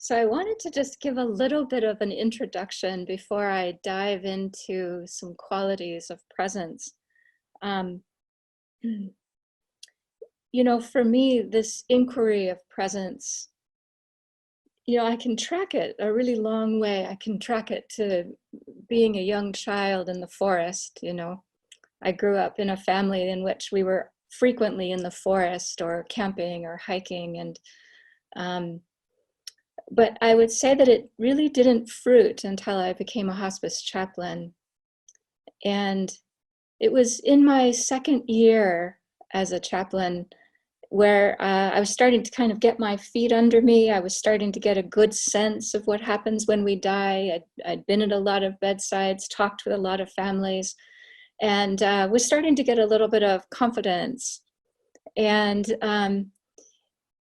So I wanted to just give a little bit of an introduction before I dive into some qualities of presence. Um, for me, this inquiry of presence, I can track it a really long way. I can track it to being a young child in the forest. I grew up in a family in which we were frequently in the forest or camping or hiking. Um, But I would say that it really didn't fruit until I became a hospice chaplain. And it was in my second year as a chaplain where I was starting to kind of get my feet under me. I was starting to get a good sense of what happens when we die. I'd been at a lot of bedsides, talked with a lot of families, and was starting to get a little bit of confidence.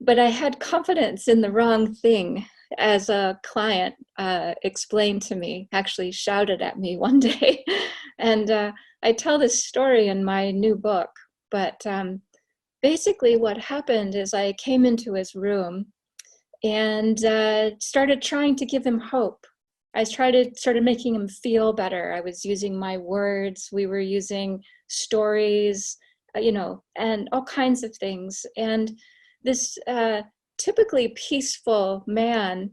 But I had confidence in the wrong thing, as a client explained to me, actually shouted at me one day. And I tell this story in my new book, but basically what happened is I came into his room and started trying to give him hope. Started making him feel better. I was using my words. We were using stories, and all kinds of things. And this typically peaceful man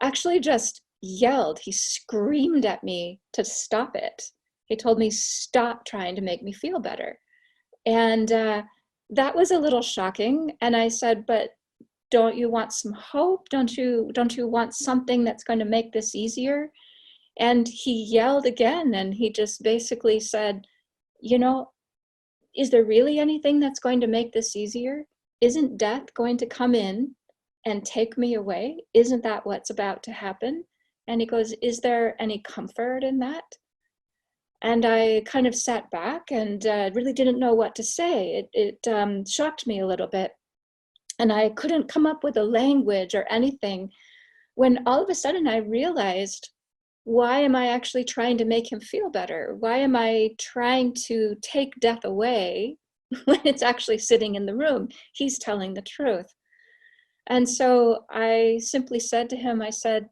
actually just yelled. He screamed at me to stop it. He told me, stop trying to make me feel better. And that was a little shocking. And I said, but don't you want some hope? Don't you want something that's going to make this easier? And he yelled again, and he just basically said, is there really anything that's going to make this easier? Isn't death going to come in and take me away? Isn't that what's about to happen? And he goes, is there any comfort in that? And I kind of sat back and really didn't know what to say. It shocked me a little bit. And I couldn't come up with a language or anything, when all of a sudden I realized, why am I actually trying to make him feel better? Why am I trying to take death away when it's actually sitting in the room? He's telling the truth. And so I simply said to him, I said,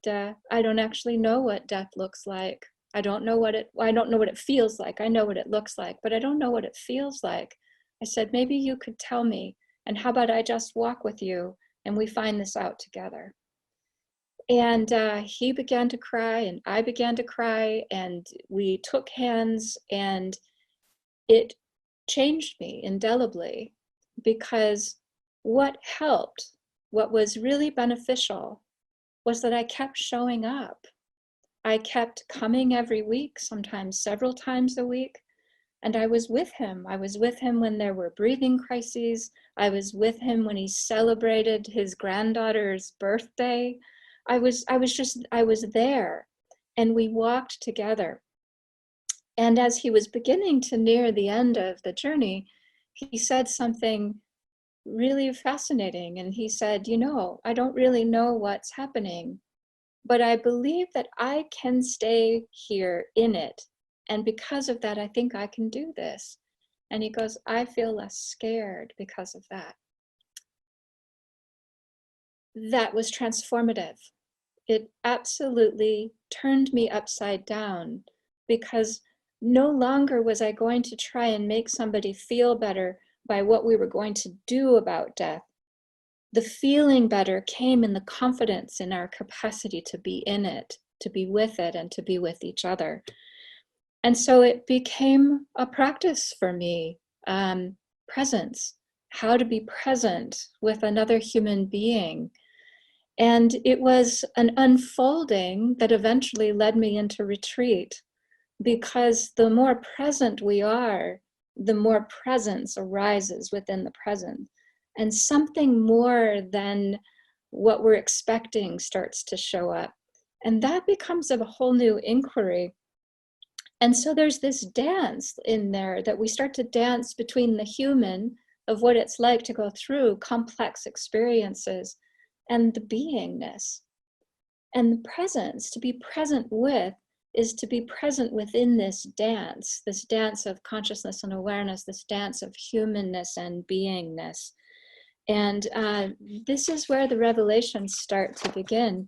I don't actually know what death looks like. I don't know what it feels like. I know what it looks like, but I don't know what it feels like. I said, maybe you could tell me, and how about I just walk with you and we find this out together? And he began to cry and I began to cry, and we took hands, and it changed me indelibly, because what helped, what was really beneficial, was that I kept showing up. I kept coming every week, sometimes several times a week, and I was with him. I was with him when there were breathing crises. I was with him when he celebrated his granddaughter's birthday. I was there, and we walked together. And as he was beginning to near the end of the journey, he said something really fascinating. And he said, I don't really know what's happening, but I believe that I can stay here in it. And because of that, I think I can do this. And he goes, I feel less scared because of that. That was transformative. It absolutely turned me upside down, because no longer was I going to try and make somebody feel better by what we were going to do about death. The feeling better came in the confidence in our capacity to be in it, to be with it, and to be with each other. And so it became a practice for me, presence, how to be present with another human being. And it was an unfolding that eventually led me into retreat, because the more present we are, the more presence arises within the present. And something more than what we're expecting starts to show up. And that becomes a whole new inquiry. And so there's this dance in there that we start to dance between the human of what it's like to go through complex experiences and the beingness. And the presence, to be present with, is to be present within this dance of consciousness and awareness, this dance of humanness and beingness. And this is where the revelations start to begin.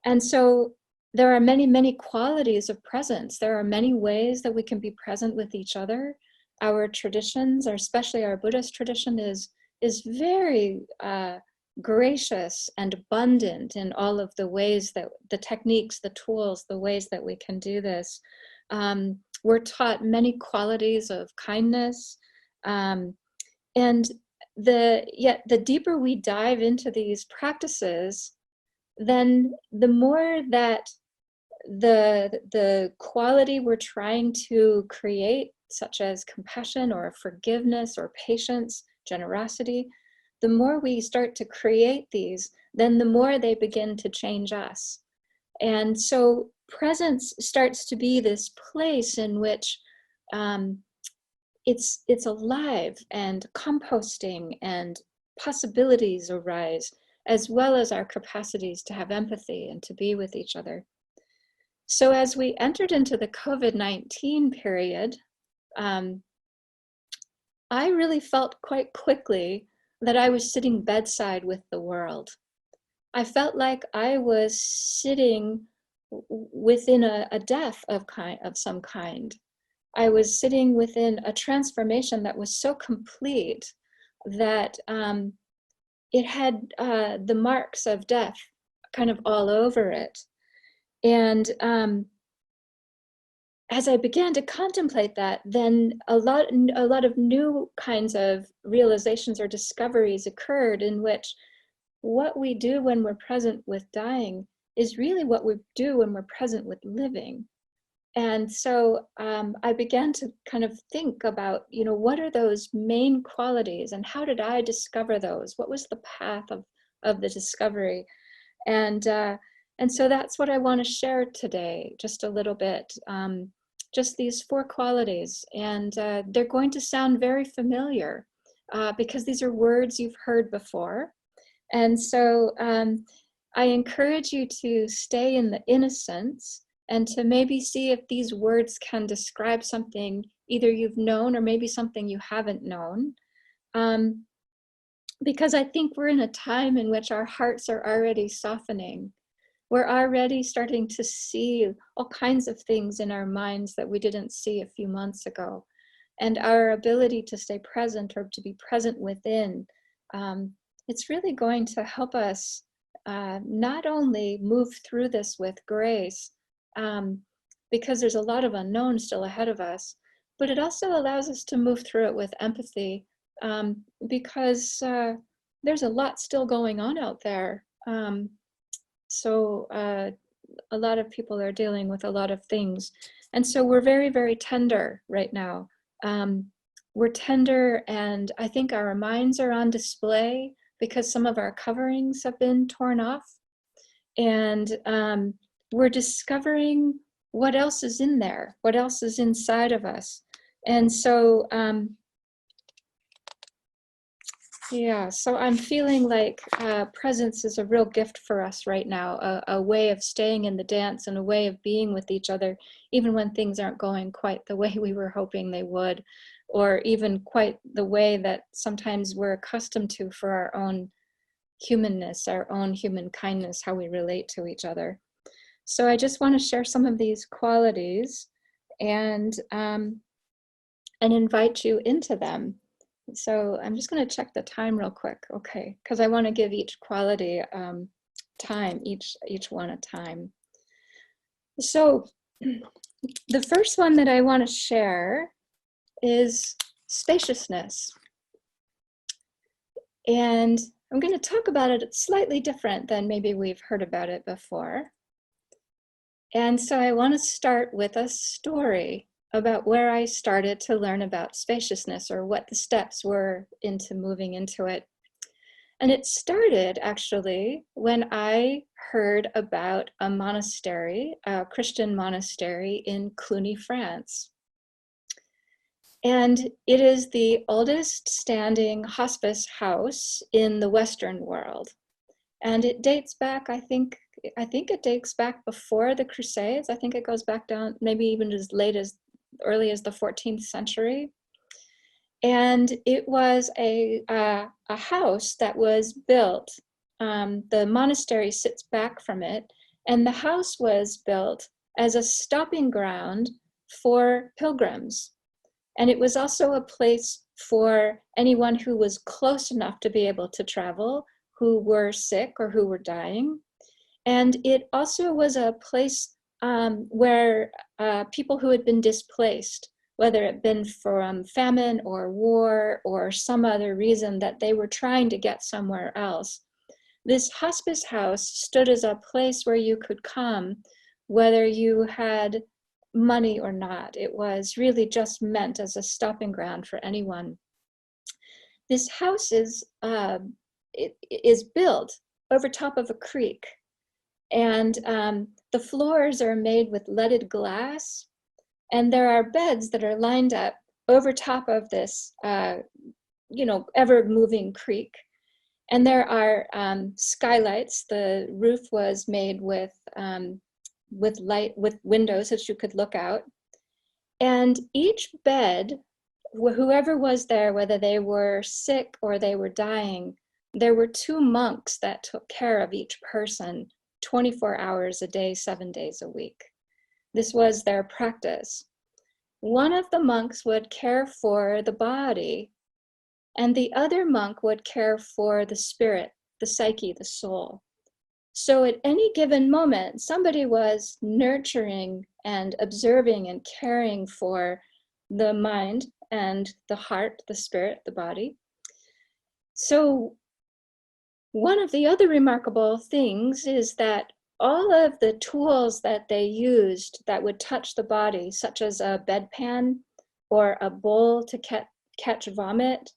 And so there are many, many qualities of presence. There are many ways that we can be present with each other. Our traditions, or especially our Buddhist tradition, is very gracious and abundant in all of the ways that the techniques, the tools, the ways that we can do this. We're taught many qualities of kindness, and yet the deeper we dive into these practices, then the more that the quality we're trying to create, such as compassion or forgiveness or patience, generosity, the more we start to create these, then the more they begin to change us. And so presence starts to be this place in which it's alive, and composting and possibilities arise, as well as our capacities to have empathy and to be with each other. So as we entered into the COVID-19 period, I really felt quite quickly that I was sitting bedside with the world. I felt like I was sitting within a death of some kind. I was sitting within a transformation that was so complete that it had the marks of death kind of all over it. And as I began to contemplate that, then a lot of new kinds of realizations or discoveries occurred, in which what we do when we're present with dying is really what we do when we're present with living. And so I began to kind of think about, what are those main qualities, and how did I discover those? What was the path of the discovery? And so that's what I want to share today, just a little bit. Just these 4 qualities, and they're going to sound very familiar because these are words you've heard before. And so I encourage you to stay in the innocence, and to maybe see if these words can describe something either you've known or maybe something you haven't known. Because I think we're in a time in which our hearts are already softening. We're already starting to see all kinds of things in our minds that we didn't see a few months ago. And our ability to stay present, or to be present within, it's really going to help us not only move through this with grace, because there's a lot of unknown still ahead of us, but it also allows us to move through it with empathy, because there's a lot still going on out there. So a lot of people are dealing with a lot of things. And so we're very, very tender right now. We're tender, and I think our minds are on display because some of our coverings have been torn off. And we're discovering what else is in there, what else is inside of us. And so, so I'm feeling like presence is a real gift for us right now, a way of staying in the dance, and a way of being with each other, even when things aren't going quite the way we were hoping they would, or even quite the way that sometimes we're accustomed to for our own humanness, our own human kindness, how we relate to each other. So I just want to share some of these qualities and invite you into them. So I'm just going to check the time real quick, okay? Because I want to give each quality time, each one a time. So the first one that I want to share is spaciousness. And I'm going to talk about it slightly different than maybe we've heard about it before. And so I want to start with a story about where I started to learn about spaciousness, or what the steps were into moving into it. And it started actually when I heard about a monastery, a Christian monastery in Cluny, France. And it is the oldest standing hospice house in the Western world. And it dates back, I think it dates back before the Crusades. I think it goes back down, maybe even as early as the 14th century. And it was a house that was built. The monastery sits back from it, And the house was built as a stopping ground for pilgrims. And it was also a place for anyone who was close enough to be able to travel, who were sick or who were dying. And it also was a place where people who had been displaced, whether it had been from famine or war or some other reason that they were trying to get somewhere else, this hospice house stood as a place where you could come, whether you had money or not. It was really just meant as a stopping ground for anyone. This house is built over top of a creek, and the floors are made with leaded glass, and there are beds that are lined up over top of this, ever-moving creek. And there are skylights. The roof was made with windows that you could look out. And each bed, whoever was there, whether they were sick or they were dying, there were 2 monks that took care of each person 24 hours a day, 7 days a week. This was their practice. One of the monks would care for the body, and the other monk would care for the spirit, the psyche, the soul. So at any given moment, somebody was nurturing and observing and caring for the mind and the heart, the spirit, the body. So one of the other remarkable things is that all of the tools that they used that would touch the body, such as a bedpan or a bowl to catch vomit,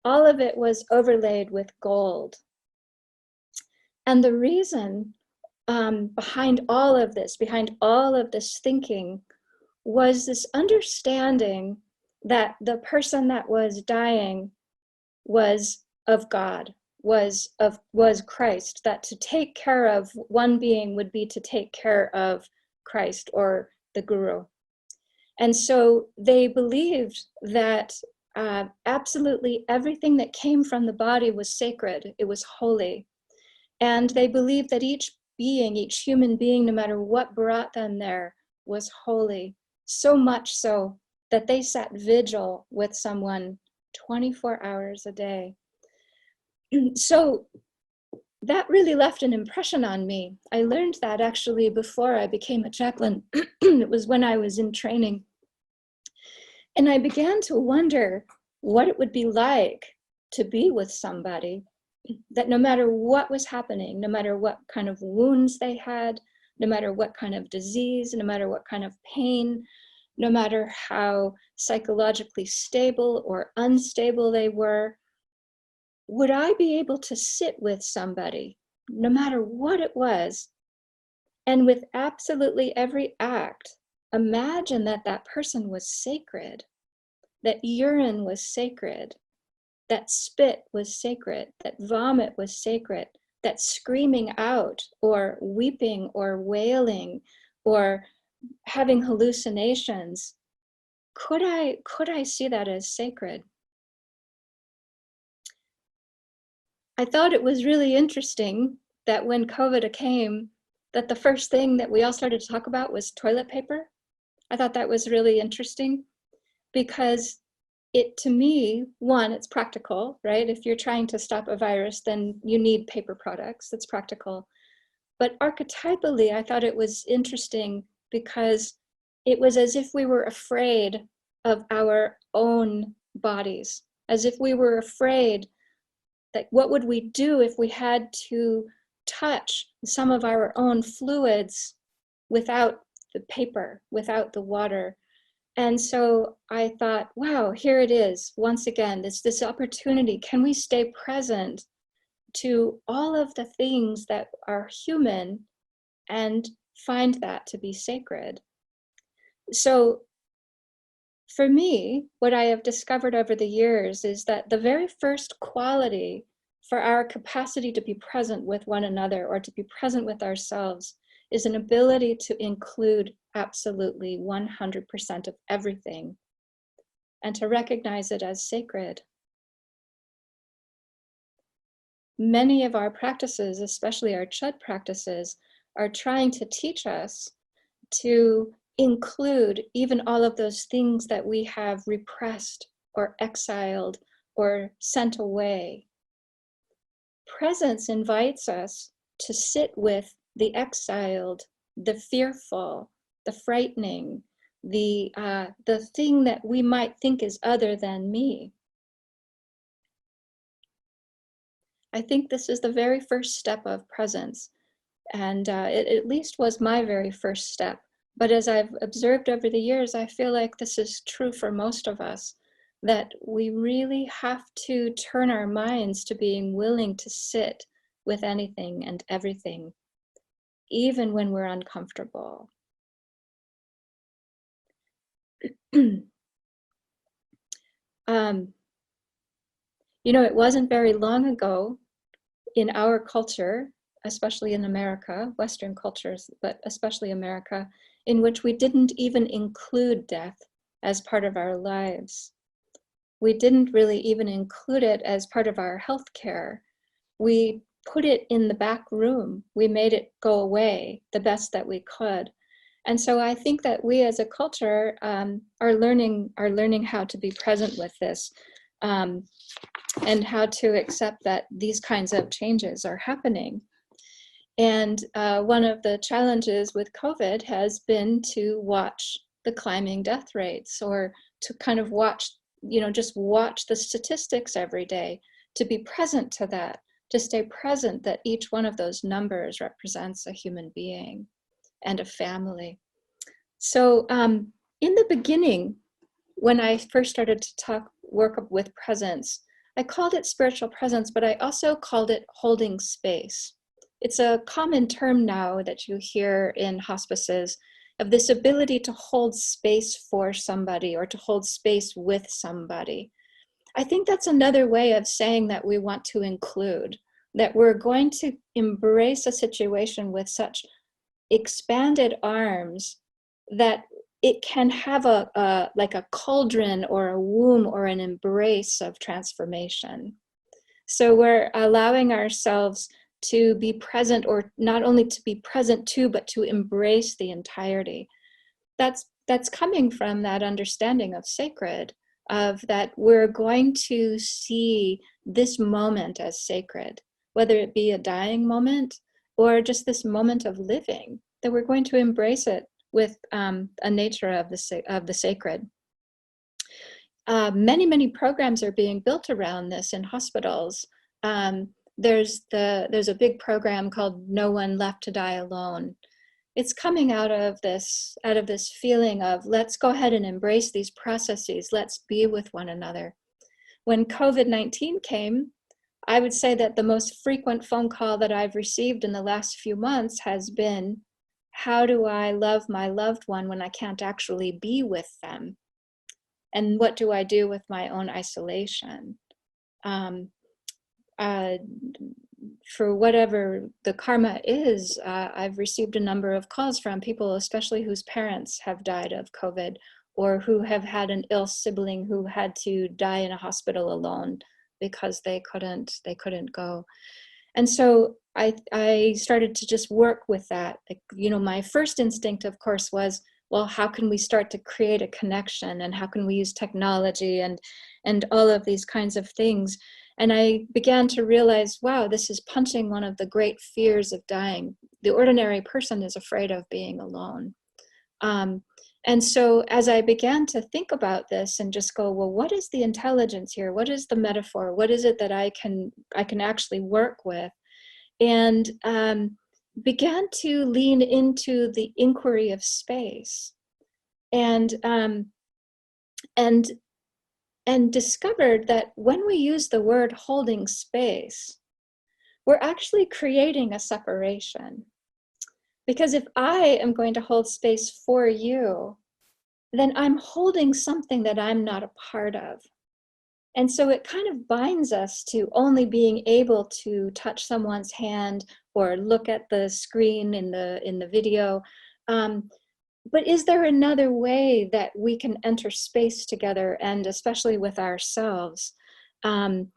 all of it was overlaid with gold. And the reason behind all of this thinking, was this understanding that the person that was dying was of God, was Christ, that to take care of one being would be to take care of Christ or the Guru. And so they believed that absolutely everything that came from the body was sacred, it was holy. And they believed that each being, each human being, no matter what brought them there, was holy. So much so that they sat vigil with someone 24 hours a day. So that really left an impression on me. I learned that actually before I became a chaplain. It was when I was in training. And I began to wonder what it would be like to be with somebody that no matter what was happening, no matter what kind of wounds they had, no matter what kind of disease, no matter what kind of pain, no matter how psychologically stable or unstable they were, would I be able to sit with somebody, no matter what it was, and with absolutely every act, imagine that that person was sacred, that urine was sacred, that spit was sacred, that vomit was sacred, that screaming out or weeping or wailing or having hallucinations, could I see that as sacred? I thought it was really interesting that when COVID came, that the first thing that we all started to talk about was toilet paper. I thought that was really interesting because it, to me, one, it's practical, right? If you're trying to stop a virus, then you need paper products. That's practical. But archetypally, I thought it was interesting because it was as if we were afraid of our own bodies, as if we were afraid that what would we do if we had to touch some of our own fluids without the paper, without the water. And so I thought, wow, here it is. Once again, this opportunity. Can we stay present to all of the things that are human and find that to be sacred? So for me, what I have discovered over the years is that the very first quality for our capacity to be present with one another or to be present with ourselves is an ability to include absolutely 100% of everything and to recognize it as sacred. Many of our practices, especially our Chud practices, are trying to teach us to include even all of those things that we have repressed or exiled or sent away. Presence invites us to sit with the exiled, the fearful, the frightening, the thing that we might think is other than me. I think this is the very first step of presence, and it at least was my very first step. But as I've observed over the years, I feel like this is true for most of us, that we really have to turn our minds to being willing to sit with anything and everything, even when we're uncomfortable. You know, it wasn't very long ago in our culture, especially in America, Western cultures, but especially America, in which we didn't even include death as part of our lives. We didn't really even include it as part of our healthcare. We put it in the back room. We made it go away the best that we could. And so I think that we as a culture are learning how to be present with this, and how to accept that these kinds of changes are happening. And one of the challenges with COVID has been to watch the climbing death rates, or to kind of watch, just watch the statistics every day, to be present to that, to stay present that each one of those numbers represents a human being and a family. So in the beginning, when I first started to work with presence, I called it spiritual presence, but I also called it holding space. It's a common term now that you hear in hospices, of this ability to hold space for somebody or to hold space with somebody. I think that's another way of saying that we want to include, that we're going to embrace a situation with such expanded arms that it can have like a cauldron or a womb or an embrace of transformation. So we're allowing ourselves to be present, or not only to be present to, but to embrace the entirety. That's coming from that understanding of sacred, of that we're going to see this moment as sacred, whether it be a dying moment or just this moment of living, that we're going to embrace it with a nature of the sacred. Many programs are being built around this in hospitals. There's a big program called No One Left to Die Alone. It's coming out of this feeling of, let's go ahead and embrace these processes. Let's be with one another. When COVID-19 came, I would say that the most frequent phone call that I've received in the last few months has been, how do I love my loved one when I can't actually be with them? And what do I do with my own isolation? For whatever the karma is, I've received a number of calls from people, especially whose parents have died of COVID, or who have had an ill sibling who had to die in a hospital alone because they couldn't go. And so I started to just work with that. Like, my first instinct, of course, was, well, how can we start to create a connection, and how can we use technology and all of these kinds of things? And I began to realize, wow, this is punching one of the great fears of dying. The ordinary person is afraid of being alone. And so as I began to think about this and just go, well, what is the intelligence here? What is the metaphor? What is it that I can actually work with? And began to lean into the inquiry of space, and discovered that when we use the word holding space, we're actually creating a separation. Because if I am going to hold space for you, then I'm holding something that I'm not a part of. And so it kind of binds us to only being able to touch someone's hand or look at the screen in the video. But is there another way that we can enter space together, and especially with ourselves? And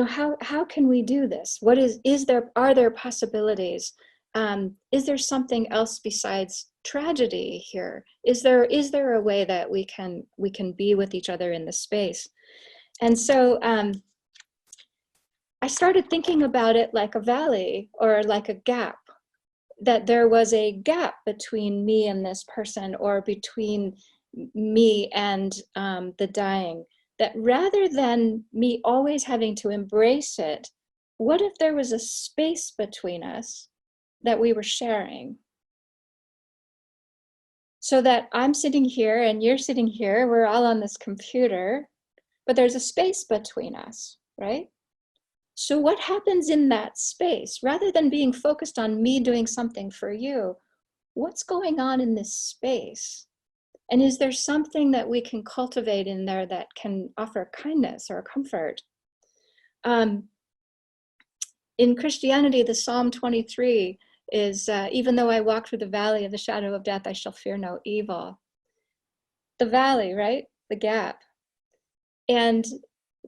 how can we do this? Are there possibilities? Is there something else besides tragedy here? Is there a way that we can be with each other in the space? And so I started thinking about it like a valley or like a gap, that there was a gap between me and this person, or between me and the dying, that rather than me always having to embrace it, what if there was a space between us that we were sharing? So that I'm sitting here and you're sitting here, we're all on this computer, but there's a space between us, right? So what happens in that space? Rather than being focused on me doing something for you, what's going on in this space? And is there something that we can cultivate in there that can offer kindness or comfort? In Christianity, the Psalm 23 is, even though I walk through the valley of the shadow of death, I shall fear no evil. The valley, right? The gap.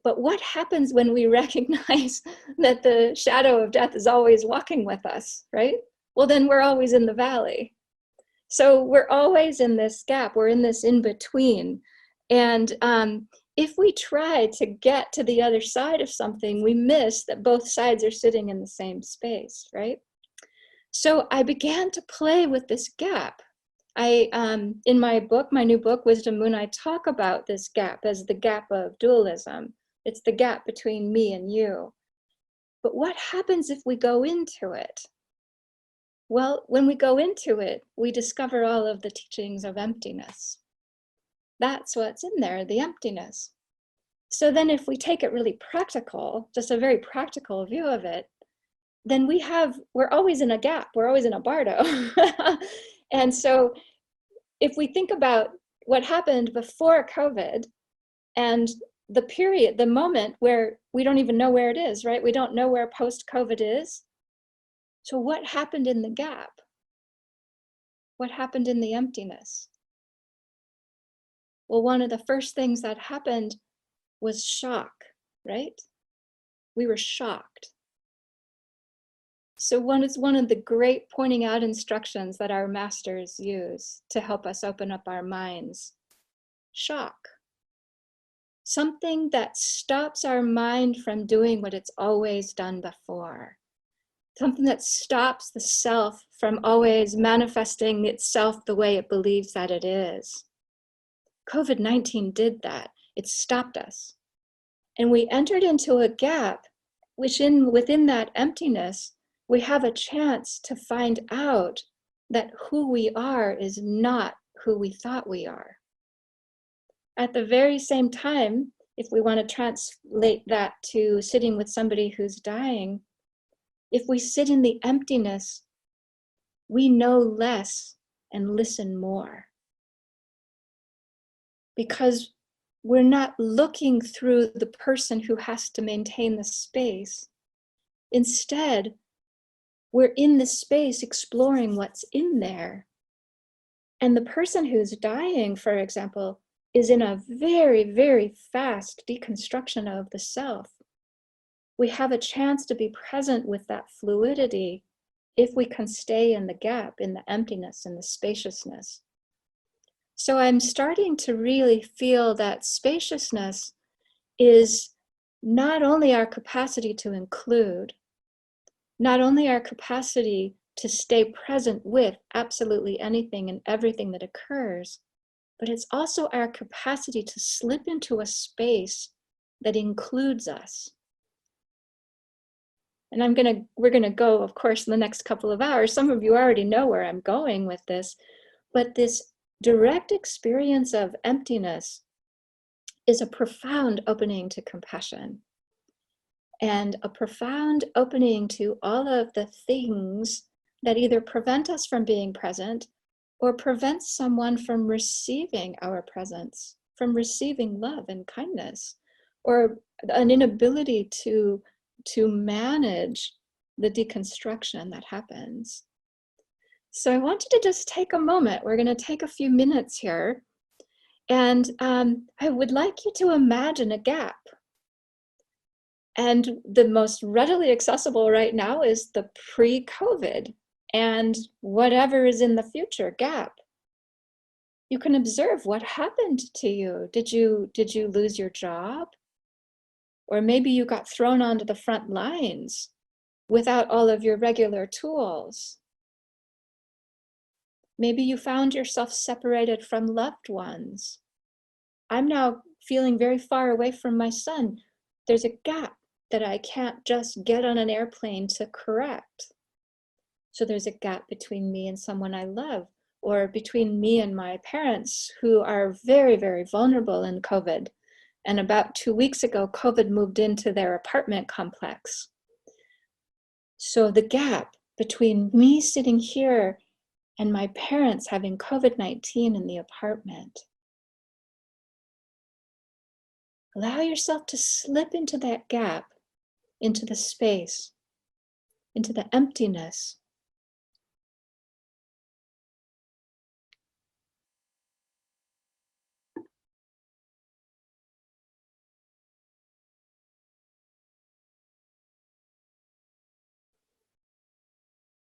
But what happens when we recognize that the shadow of death is always walking with us, right? Well, then we're always in the valley. So we're always in this gap. We're in this in-between. And if we try to get to the other side of something, we miss that both sides are sitting in the same space, right? So I began to play with this gap. In my book, my new book, Wisdom Moon, I talk about this gap as the gap of dualism. It's the gap between me and you. But what happens if we go into it? Well, when we go into it, we discover all of the teachings of emptiness. That's what's in there, the emptiness. So then if we take it really practical, just a very practical view of it, then we're always in a gap, we're always in a bardo. And so if we think about what happened before COVID and the moment where we don't even know where it is, right? We don't know where post-COVID is. So what happened in the gap? What happened in the emptiness? Well, one of the first things that happened was shock, right? We were shocked. So one of the great pointing out instructions that our masters use to help us open up our minds: shock. Something that stops our mind from doing what it's always done before. Something that stops the self from always manifesting itself the way it believes that it is. COVID-19 did that. It stopped us. And we entered into a gap, which within that emptiness, we have a chance to find out that who we are is not who we thought we are. At the very same time, if we want to translate that to sitting with somebody who's dying, if we sit in the emptiness, we know less and listen more. Because we're not looking through the person who has to maintain the space. Instead, we're in the space exploring what's in there. And the person who's dying, for example, is in a very, very fast deconstruction of the self. We have a chance to be present with that fluidity if we can stay in the gap, in the emptiness, in the spaciousness. So I'm starting to really feel that spaciousness is not only our capacity to include, not only our capacity to stay present with absolutely anything and everything that occurs, but it's also our capacity to slip into a space that includes us. And we're gonna go, of course, in the next couple of hours. Some of you already know where I'm going with this, but this direct experience of emptiness is a profound opening to compassion and a profound opening to all of the things that either prevent us from being present or prevent someone from receiving our presence, from receiving love and kindness, or an inability to manage the deconstruction that happens. So I want you to just take a moment. We're going to take a few minutes here. And I would like you to imagine a gap. And the most readily accessible right now is the pre-COVID and whatever is in the future gap. You can observe what happened to you. Did you lose your job? Or maybe you got thrown onto the front lines without all of your regular tools. Maybe you found yourself separated from loved ones. I'm now feeling very far away from my son. There's a gap that I can't just get on an airplane to correct. So there's a gap between me and someone I love, or between me and my parents who are very, very vulnerable in COVID. And about 2 weeks ago, COVID moved into their apartment complex. So the gap between me sitting here and my parents having COVID-19 in the apartment. Allow yourself to slip into that gap, into the space, into the emptiness.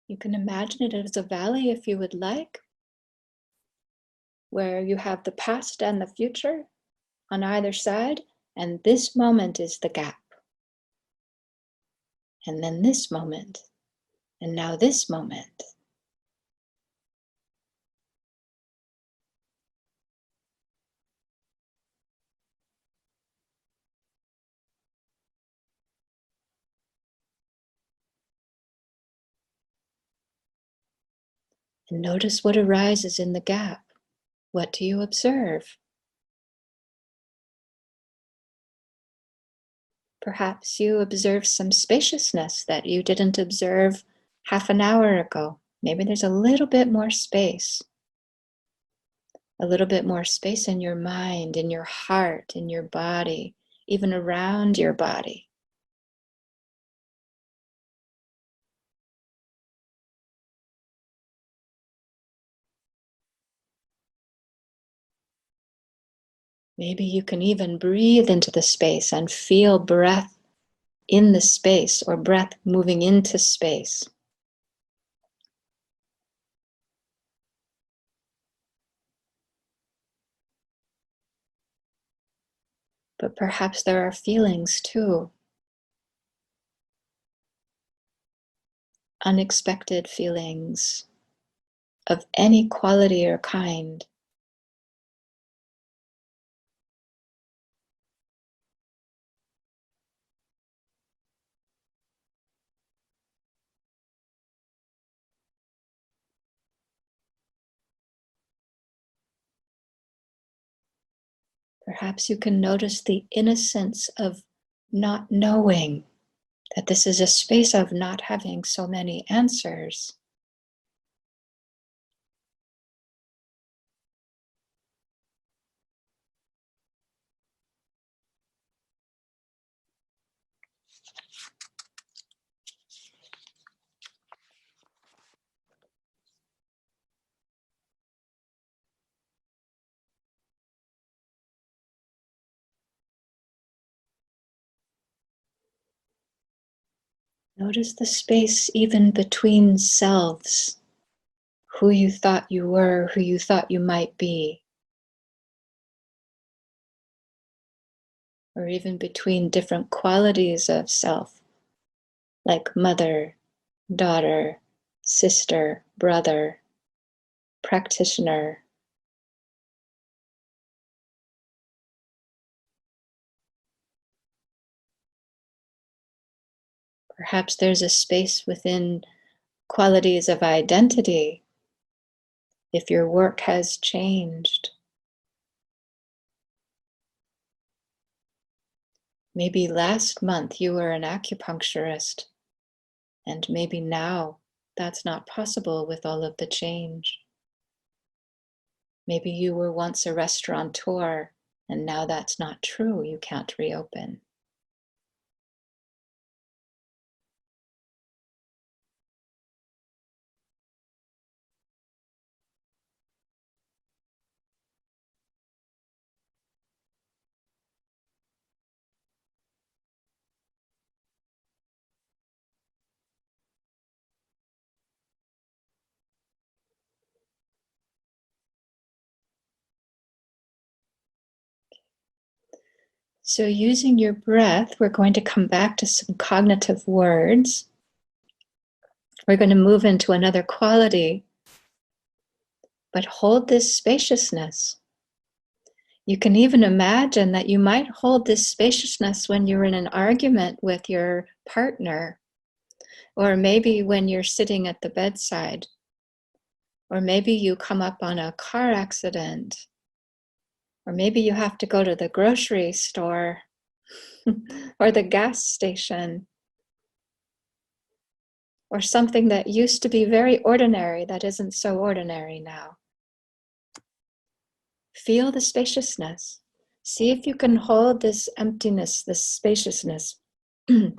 You can imagine it as a valley if you would like, where you have the past and the future on either side, and this moment is the gap. And then this moment, and now this moment. And notice what arises in the gap. What do you observe? Perhaps you observe some spaciousness that you didn't observe half an hour ago. Maybe there's a little bit more space. A little bit more space in your mind, in your heart, in your body, even around your body. Maybe you can even breathe into the space and feel breath in the space or breath moving into space. But perhaps there are feelings too. Unexpected feelings of any quality or kind. Perhaps you can notice the innocence of not knowing, that this is a space of not having so many answers. Notice the space even between selves, who you thought you were, who you thought you might be, or even between different qualities of self, like mother, daughter, sister, brother, practitioner. Perhaps there's a space within qualities of identity if your work has changed. Maybe last month you were an acupuncturist, and maybe now that's not possible with all of the change. Maybe you were once a restaurateur, and now that's not true. You can't reopen. So using your breath, we're going to come back to some cognitive words. We're going to move into another quality, but hold this spaciousness. You can even imagine that you might hold this spaciousness when you're in an argument with your partner, or maybe when you're sitting at the bedside, or maybe you come up on a car accident, or maybe you have to go to the grocery store or the gas station, or something that used to be very ordinary that isn't so ordinary now. Feel the spaciousness. See if you can hold this emptiness, this spaciousness. We're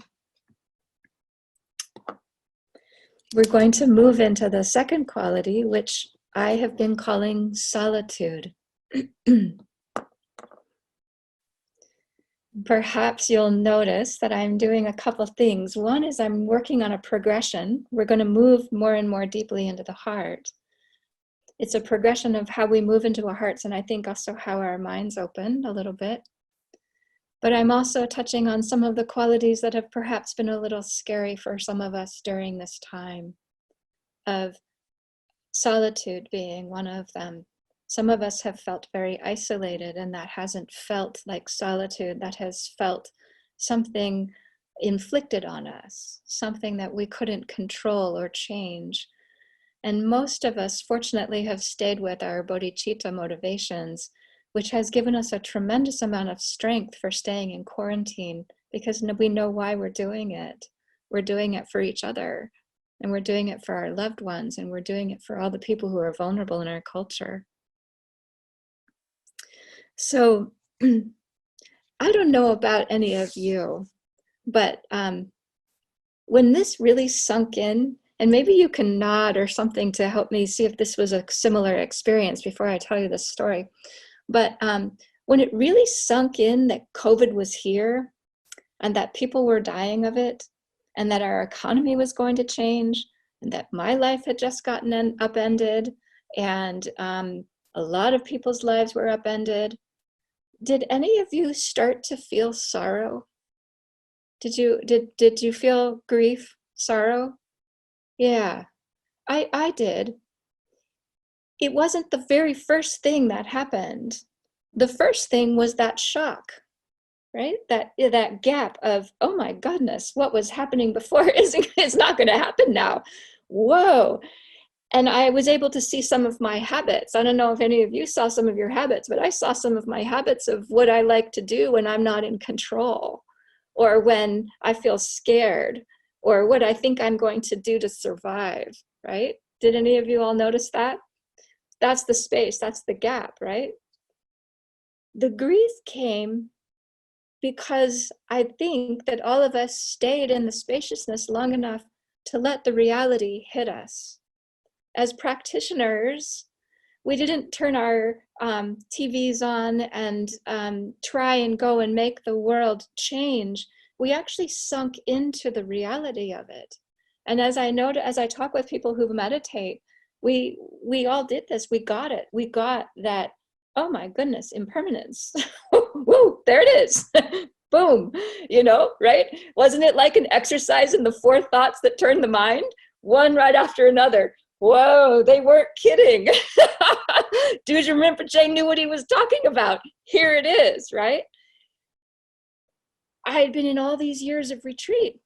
going to move into the second quality, which I have been calling solitude. Perhaps you'll notice that I'm doing a couple things. One is I'm working on a progression. We're going to move more and more deeply into the heart. It's a progression of how we move into our hearts, and I think also how our minds open a little bit. But I'm also touching on some of the qualities that have perhaps been a little scary for some of us during this time, of solitude being one of them. Some of us have felt very isolated, and that hasn't felt like solitude. That has felt something inflicted on us, something that we couldn't control or change. And most of us, fortunately, have stayed with our bodhicitta motivations, which has given us a tremendous amount of strength for staying in quarantine, because we know why we're doing it. We're doing it for each other, and we're doing it for our loved ones, and we're doing it for all the people who are vulnerable in our culture. So I don't know about any of you, but when this really sunk in, and maybe you can nod or something to help me see if this was a similar experience before I tell you this story. But when it really sunk in that COVID was here and that people were dying of it and that our economy was going to change and that my life had just gotten upended and a lot of people's lives were upended, did any of you start to feel sorrow? Did you feel grief, sorrow? Yeah, I did. It wasn't the very first thing that happened. The first thing was that shock, right? That gap of, oh my goodness, what was happening before is not going to happen now. Whoa. And I was able to see some of my habits. I don't know if any of you saw some of your habits, but I saw some of my habits of what I like to do when I'm not in control, or when I feel scared, or what I think I'm going to do to survive, right? Did any of you all notice that? That's the space, that's the gap, right? The grief came because I think that all of us stayed in the spaciousness long enough to let the reality hit us. As practitioners, we didn't turn our TVs on and try and go and make the world change. We actually sunk into the reality of it. And as I talk with people who meditate, we all did this. We got it. We got that, oh my goodness, impermanence. Woo, there it is. Boom, right? Wasn't it like an exercise in the four thoughts that turn the mind? One right after another. Whoa, they weren't kidding. Dujin Rinpoche knew what he was talking about. Here it is, right? I had been in all these years of retreat,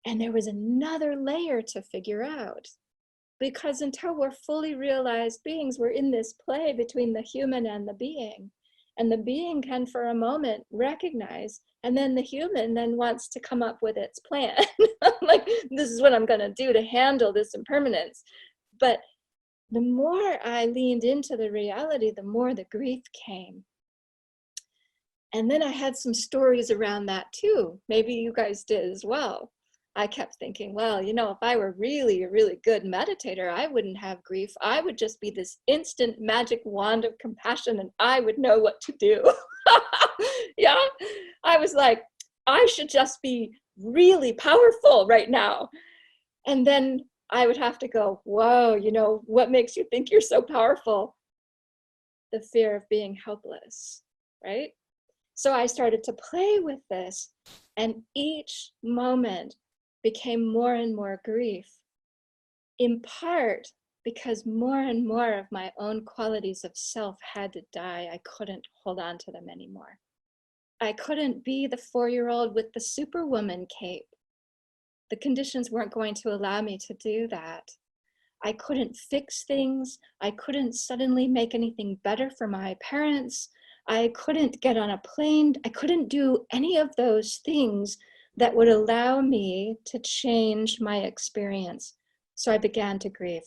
and there was another layer to figure out. Because until we're fully realized beings, we're in this play between the human and the being. And the being can, for a moment, recognize, and then the human then wants to come up with its plan. Like, this is what I'm going to do to handle this impermanence. But the more I leaned into the reality, the more the grief came. And then I had some stories around that too. Maybe you guys did as well. I kept thinking, well, if I were really a really good meditator, I wouldn't have grief. I would just be this instant magic wand of compassion, and I would know what to do. Yeah, I was like, I should just be really powerful right now. And then I would have to go, whoa, what makes you think you're so powerful? The fear of being helpless, right? So I started to play with this, and each moment became more and more grief, in part because more and more of my own qualities of self had to die. I couldn't hold on to them anymore. I couldn't be the 4-year-old with the superwoman cape. The conditions weren't going to allow me to do that. I couldn't fix things. I couldn't suddenly make anything better for my parents. I couldn't get on a plane. I couldn't do any of those things that would allow me to change my experience. So I began to grieve.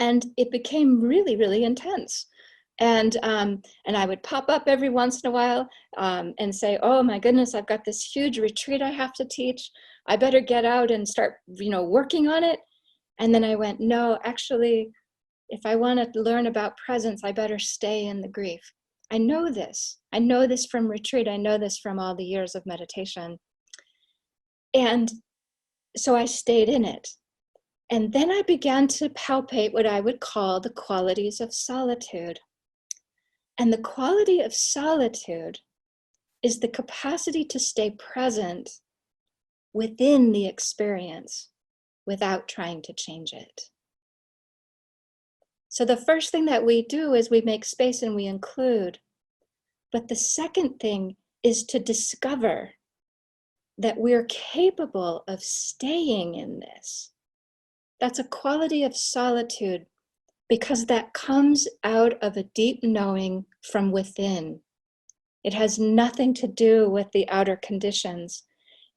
And it became really, really intense. And I would pop up every once in a while and say, oh my goodness, I've got this huge retreat I have to teach. I better get out and start, working on it. And then I went, no, actually, if I want to learn about presence, I better stay in the grief. I know this. I know this from retreat. I know this from all the years of meditation. And so I stayed in it. And then I began to palpate what I would call the qualities of solitude. And the quality of solitude is the capacity to stay present within the experience without trying to change it. So the first thing that we do is we make space and we include. But the second thing is to discover that we're capable of staying in this. That's a quality of solitude because that comes out of a deep knowing from within. It has nothing to do with the outer conditions.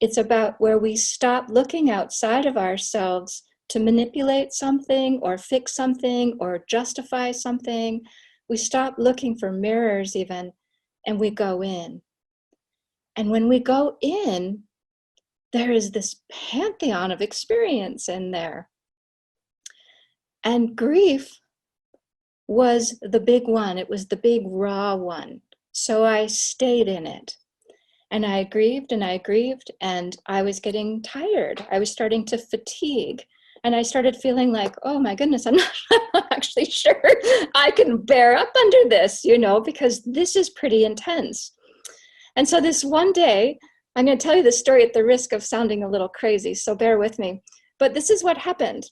It's about where we stop looking outside of ourselves to manipulate something or fix something or justify something. We stop looking for mirrors even, and we go in. And when we go in, there is this pantheon of experience in there. And grief was the big one. It was the big raw one. So I stayed in it. And I grieved and I grieved, and I was getting tired. I was starting to fatigue. And I started feeling like, oh my goodness, I'm not actually sure I can bear up under this, because this is pretty intense. And so this one day, I'm going to tell you this story at the risk of sounding a little crazy, so bear with me. But this is what happened.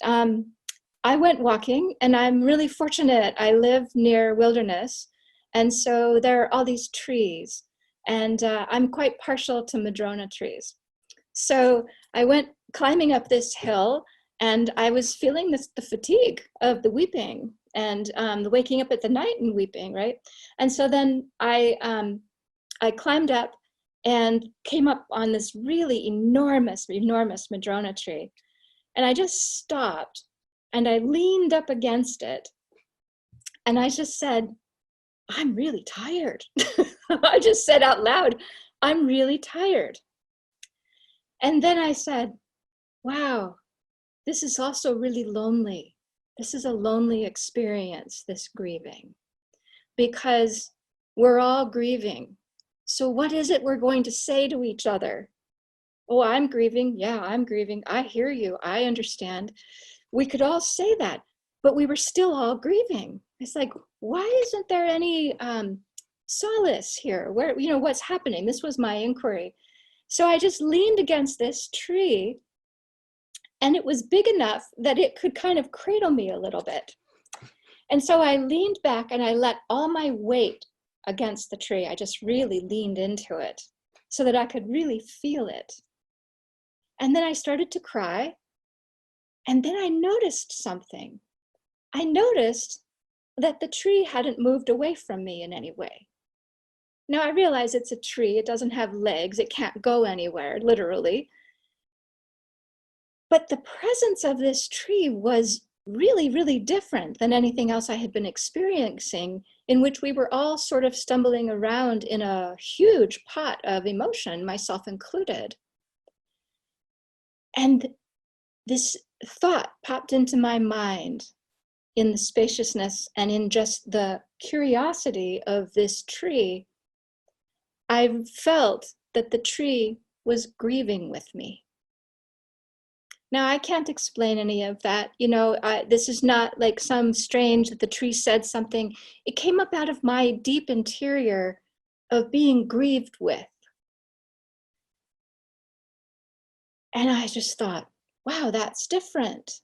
I went walking, and I'm really fortunate. I live near wilderness, and so there are all these trees. And I'm quite partial to madrona trees. So I went climbing up this hill, and I was feeling the fatigue of the weeping and the waking up at the night and weeping, right? And so then I climbed up and came up on this really enormous madrona tree. And I just stopped and I leaned up against it. And I just said, I'm really tired. I just said out loud, I'm really tired. And then I said, wow, this is also really lonely. This is a lonely experience, this grieving, because we're all grieving. So what is it we're going to say to each other? Oh, I'm grieving. Yeah, I'm grieving. I hear you. I understand. We could all say that, but we were still all grieving. It's like, why isn't there any solace here? Where, what's happening? This was my inquiry. So I just leaned against this tree, and it was big enough that it could kind of cradle me a little bit. And so I leaned back and I let all my weight against the tree. I just really leaned into it so that I could really feel it. And then I started to cry. And then I noticed something. I noticed that the tree hadn't moved away from me in any way. Now I realize it's a tree. It doesn't have legs. It can't go anywhere, literally. But the presence of this tree was really, really different than anything else I had been experiencing, in which we were all sort of stumbling around in a huge pot of emotion, myself included. And this thought popped into my mind in the spaciousness and in just the curiosity of this tree. I felt that the tree was grieving with me. Now, I can't explain any of that. This is not like some strange that the tree said something. It came up out of my deep interior of being grieved with. And I just thought, wow, that's different.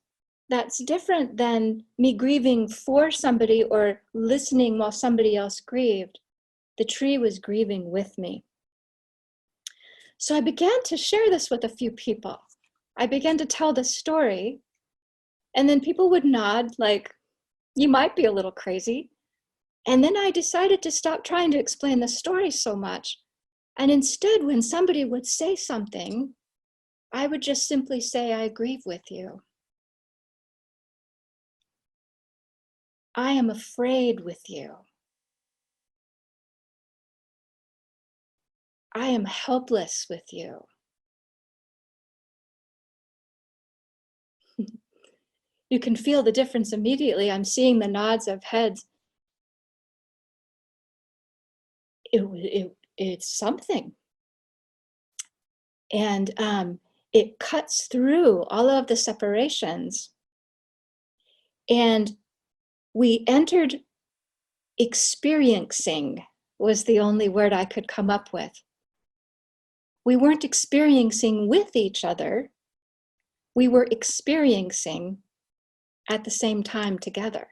That's different than me grieving for somebody or listening while somebody else grieved. The tree was grieving with me. So I began to share this with a few people. I began to tell the story, and then people would nod like, you might be a little crazy. And then I decided to stop trying to explain the story so much. And instead, when somebody would say something, I would just simply say, I grieve with you. I am afraid with you. I am helpless with you. You can feel the difference immediately. I'm seeing the nods of heads. It's something. And it cuts through all of the separations. And we entered experiencing, was the only word I could come up with. We weren't experiencing with each other. We were experiencing at the same time together.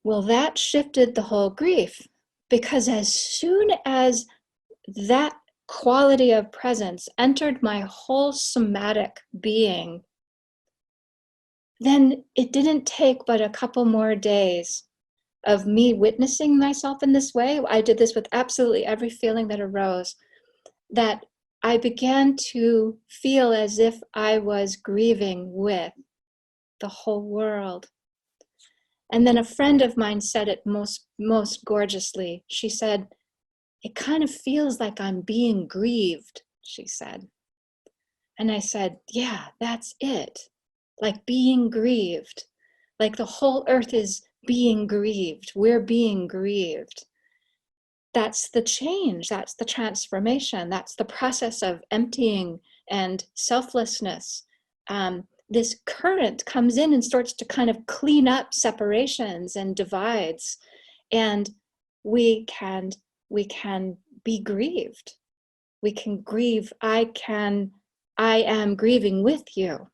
Well, that shifted the whole grief, because as soon as that quality of presence entered my whole somatic being, then it didn't take but a couple more days of me witnessing myself in this way. I did this with absolutely every feeling that arose, that I began to feel as if I was grieving with the whole world. And then a friend of mine said it most gorgeously. She said, it kind of feels like I'm being grieved, she said. And I said, yeah, that's it. Like being grieved. Like the whole earth is being grieved. We're being grieved. That's the change. That's the transformation. That's the process of emptying and selflessness. This current comes in and starts to kind of clean up separations and divides. And we can be grieved. We can grieve. I am grieving with you.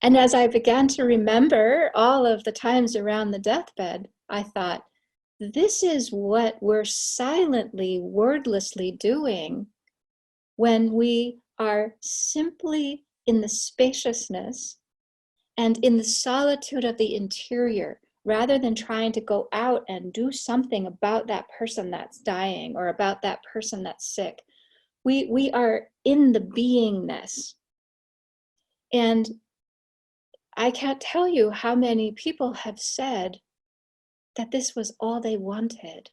And as I began to remember all of the times around the deathbed, I thought, this is what we're silently, wordlessly doing when we are simply in the spaciousness and in the solitude of the interior, rather than trying to go out and do something about that person that's dying or about that person that's sick. We are in the beingness. And I can't tell you how many people have said that this was all they wanted,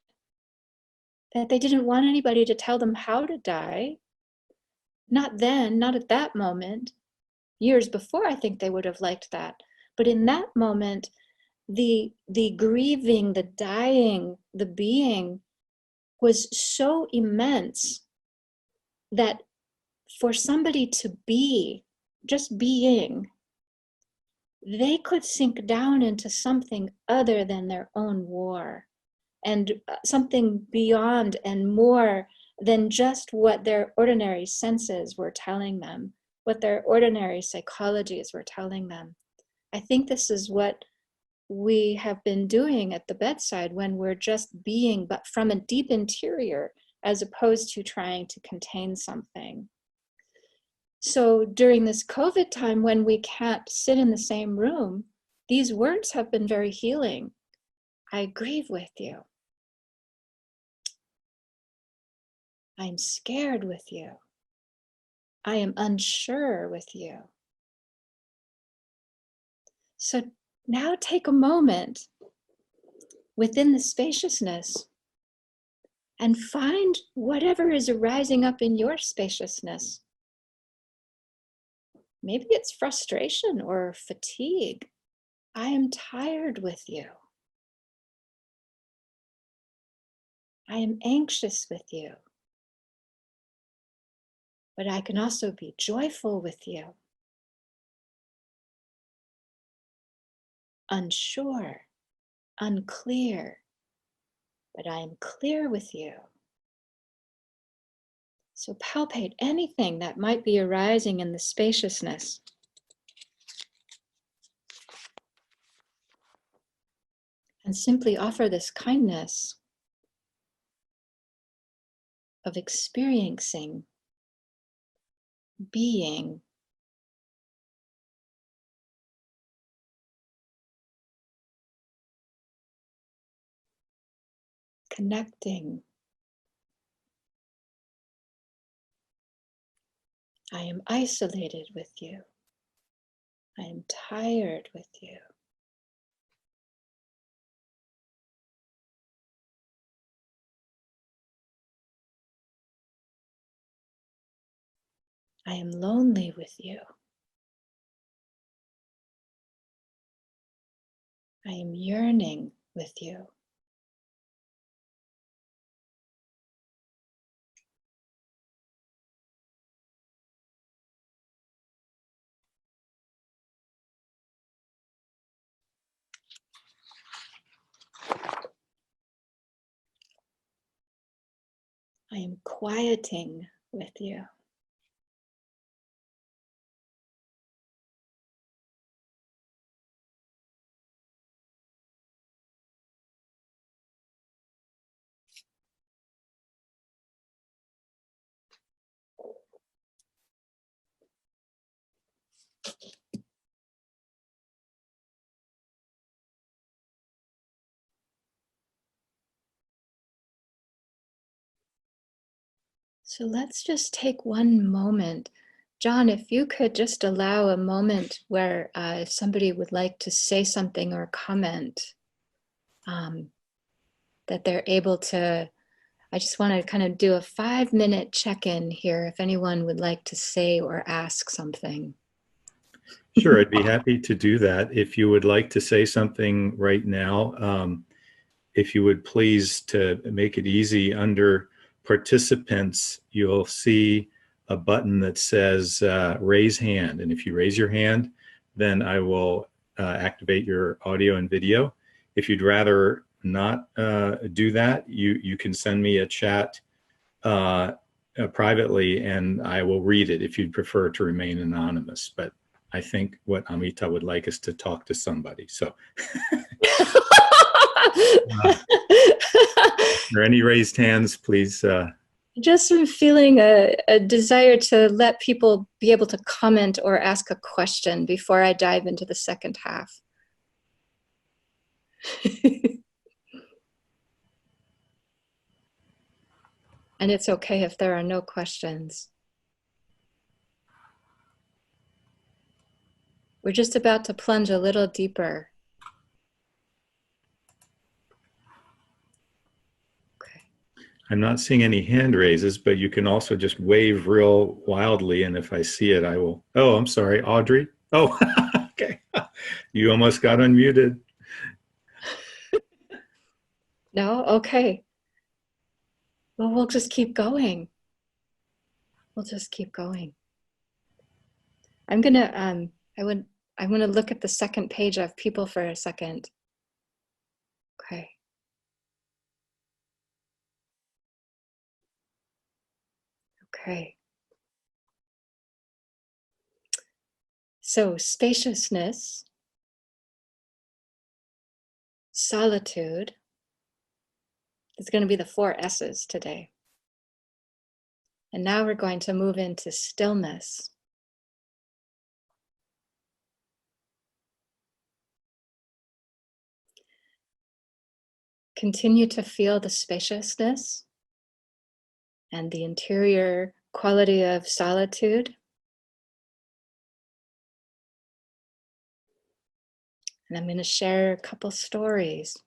that they didn't want anybody to tell them how to die. Not then, not at that moment. Years before, I think they would have liked that. But in that moment, the grieving, the dying, the being was so immense that for somebody to be, just being, they could sink down into something other than their own war, and something beyond and more than just what their ordinary senses were telling them, what their ordinary psychologies were telling them. I think this is what we have been doing at the bedside when we're just being, but from a deep interior, as opposed to trying to contain something. So during this COVID time, when we can't sit in the same room, these words have been very healing. I grieve with you. I'm scared with you. I am unsure with you. So now take a moment within the spaciousness and find whatever is arising up in your spaciousness. Maybe it's frustration or fatigue. I am tired with you. I am anxious with you. But I can also be joyful with you. Unsure. unclear, but I am clear with you. So palpate anything that might be arising in the spaciousness. And simply offer this kindness of experiencing, being, connecting. I am isolated with you. I am tired with you. I am lonely with you. I am yearning with you. I am quieting with you. So let's just take one moment. John, if you could just allow a moment where if somebody would like to say something or comment, that they're able to, I just want to kind of do a 5-minute check-in here if anyone would like to say or ask something. Sure, I'd be happy to do that. If you would like to say something right now, if you would please to make it easy, under participants, you'll see a button that says raise hand. And if you raise your hand, then I will activate your audio and video. If you'd rather not do that, you can send me a chat privately and I will read it if you'd prefer to remain anonymous. But I think what Amita would like is to talk to somebody. So are there any raised hands, please? Just feeling a desire to let people be able to comment or ask a question before I dive into the second half. And it's okay if there are no questions. We're just about to plunge a little deeper. Okay. I'm not seeing any hand raises, but you can also just wave real wildly. And if I see it, I will. Oh, I'm sorry, Audrey. Oh, okay. You almost got unmuted. No? Okay. Well, we'll just keep going. We'll just keep going. I'm gonna, I want to look at the second page of people for a second. Okay. Okay. So spaciousness, solitude is going to be the 4 S's today. And now we're going to move into stillness. Continue to feel the spaciousness and the interior quality of solitude. And I'm going to share a couple stories.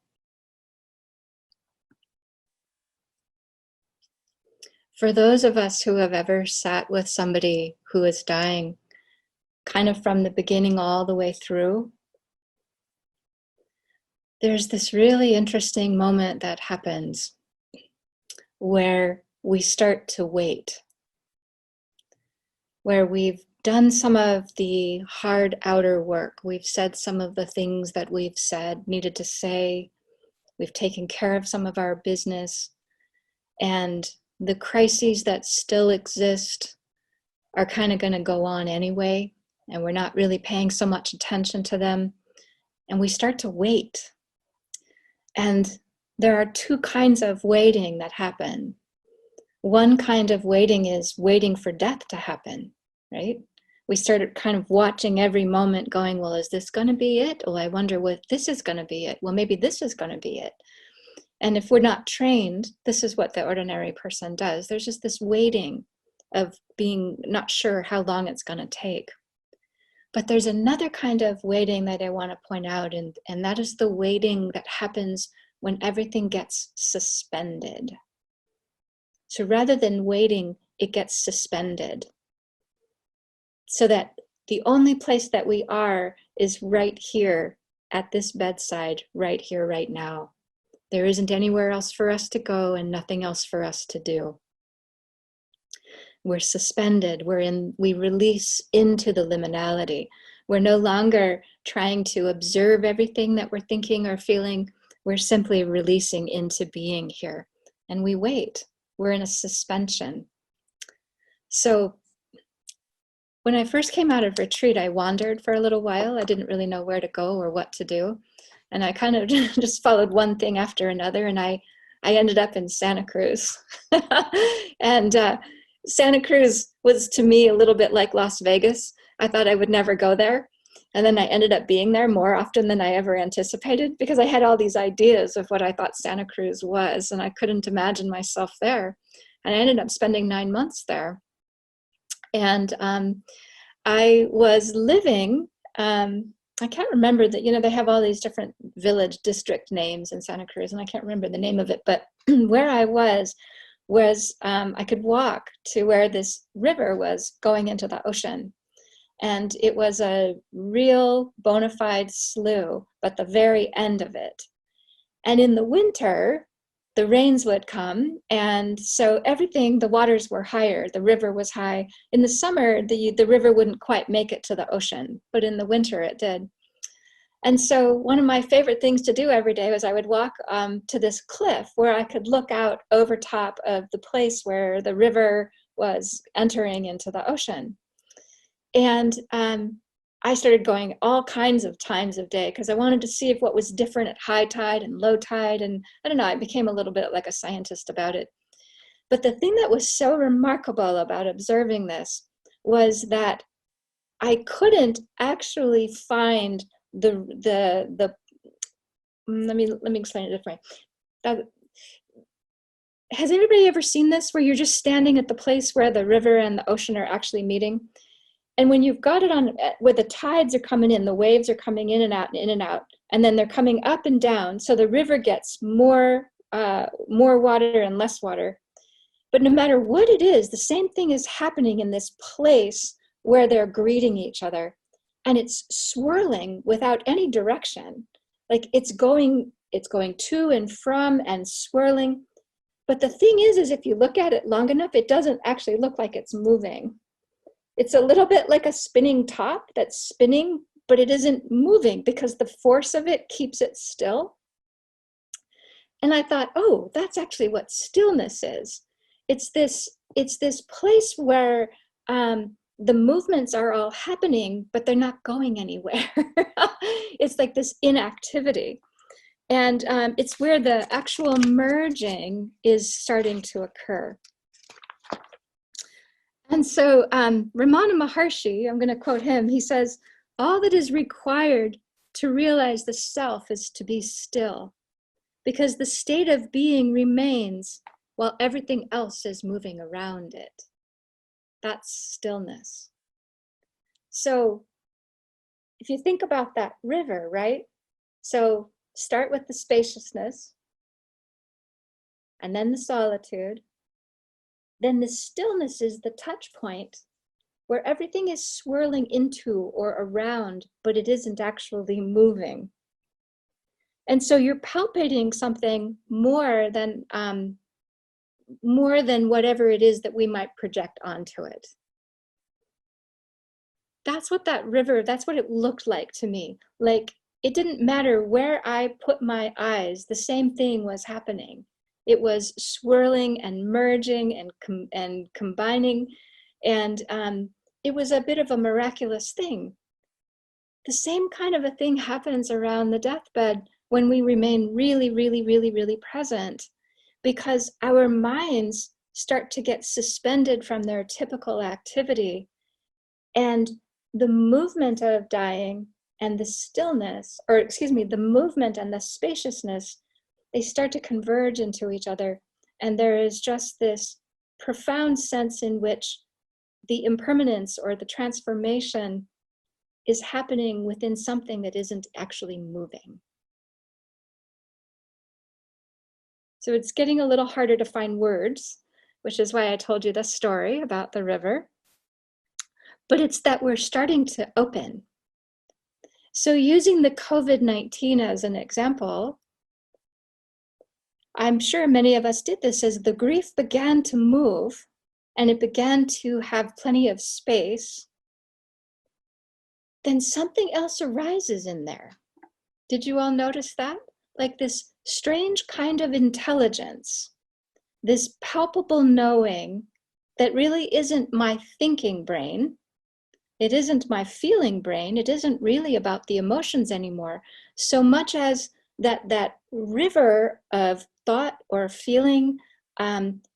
For those of us who have ever sat with somebody who is dying, kind of from the beginning all the way through, there's this really interesting moment that happens where we start to wait, where we've done some of the hard outer work. We've said some of the things that we've said, needed to say. We've taken care of some of our business, and the crises that still exist are kind of going to go on anyway, and we're not really paying so much attention to them. And we start to wait. And there are two kinds of waiting that happen. One kind of waiting is waiting for death to happen, right? We started kind of watching every moment going, well, is this going to be it? Oh, I wonder what this is going to be it. Well, maybe this is going to be it. And if we're not trained, this is what the ordinary person does. There's just this waiting of being not sure how long it's going to take. But there's another kind of waiting that I want to point out, and that is the waiting that happens when everything gets suspended. So rather than waiting, it gets suspended. So that the only place that we are is right here at this bedside, right here, right now. There isn't anywhere else for us to go and nothing else for us to do. We're suspended, we release into the liminality. We're no longer trying to observe everything that we're thinking or feeling. We're simply releasing into being here. And we wait. We're in a suspension. So when I first came out of retreat, I wandered for a little while. I didn't really know where to go or what to do. And I kind of just followed one thing after another. And I ended up in Santa Cruz. And Santa Cruz was to me a little bit like Las Vegas. I thought I would never go there. And then I ended up being there more often than I ever anticipated, because I had all these ideas of what I thought Santa Cruz was, and I couldn't imagine myself there. And I ended up spending 9 months there. And I was living, I can't remember that, they have all these different village district names in Santa Cruz, and I can't remember the name of it, but where I was I could walk to where this river was going into the ocean. And it was a real bona fide slough, but the very end of it. And in the winter, the rains would come. And so the waters were higher. The river was high. In the summer, the river wouldn't quite make it to the ocean, but in the winter it did. And so one of my favorite things to do every day was I would walk to this cliff where I could look out over top of the place where the river was entering into the ocean. And I started going all kinds of times of day because I wanted to see what was different at high tide and low tide. And I don't know, I became a little bit like a scientist about it. But the thing that was so remarkable about observing this was that I couldn't actually find let me explain it differently. Has anybody ever seen this where you're just standing at the place where the river and the ocean are actually meeting? And when you've got it on, where the tides are coming in, the waves are coming in and out, and then they're coming up and down. So the river gets more water and less water. But no matter what it is, the same thing is happening in this place where they're greeting each other. And it's swirling without any direction. Like it's going to and from and swirling. But the thing is if you look at it long enough, it doesn't actually look like it's moving. It's a little bit like a spinning top that's spinning, but it isn't moving because the force of it keeps it still. And I thought, oh, that's actually what stillness is. It's this place where the movements are all happening, but they're not going anywhere. It's like this inactivity. And it's where the actual merging is starting to occur. And so Ramana Maharshi, I'm going to quote him, he says, all that is required to realize the self is to be still, because the state of being remains while everything else is moving around it. That's stillness. So if you think about that river, right? So start with the spaciousness, and then the solitude. Then the stillness is the touch point where everything is swirling into or around, but it isn't actually moving. And so you're palpating something more than whatever it is that we might project onto it. That's what that river, that's what it looked like to me. Like it didn't matter where I put my eyes, the same thing was happening. It was swirling and merging and combining, and it was a bit of a miraculous thing. The same kind of a thing happens around the deathbed when we remain really, really, really, really present, because our minds start to get suspended from their typical activity, and the movement of dying and the stillness, or excuse me, the movement and the spaciousness, they start to converge into each other. And there is just this profound sense in which the impermanence or the transformation is happening within something that isn't actually moving. So it's getting a little harder to find words, which is why I told you this story about the river. But it's that we're starting to open. So using the COVID-19 as an example, I'm sure many of us did this as the grief began to move and it began to have plenty of space, then something else arises in there. Did you all notice that? Like this strange kind of intelligence, this palpable knowing that really isn't my thinking brain. It isn't my feeling brain. It isn't really about the emotions anymore, so much as that river of thought or feeling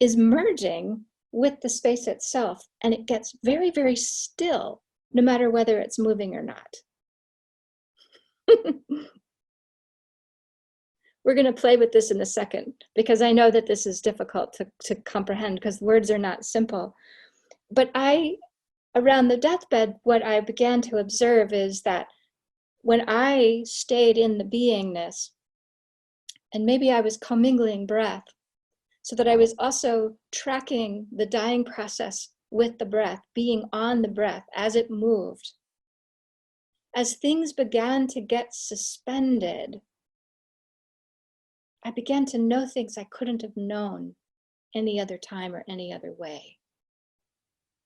is merging with the space itself, and it gets very, very still, no matter whether it's moving or not. We're going to play with this in a second, because I know that this is difficult to comprehend because words are not simple. But around the deathbed, what I began to observe is that when I stayed in the beingness, and maybe I was commingling breath, so that I was also tracking the dying process with the breath, being on the breath as it moved. As things began to get suspended, I began to know things I couldn't have known any other time or any other way.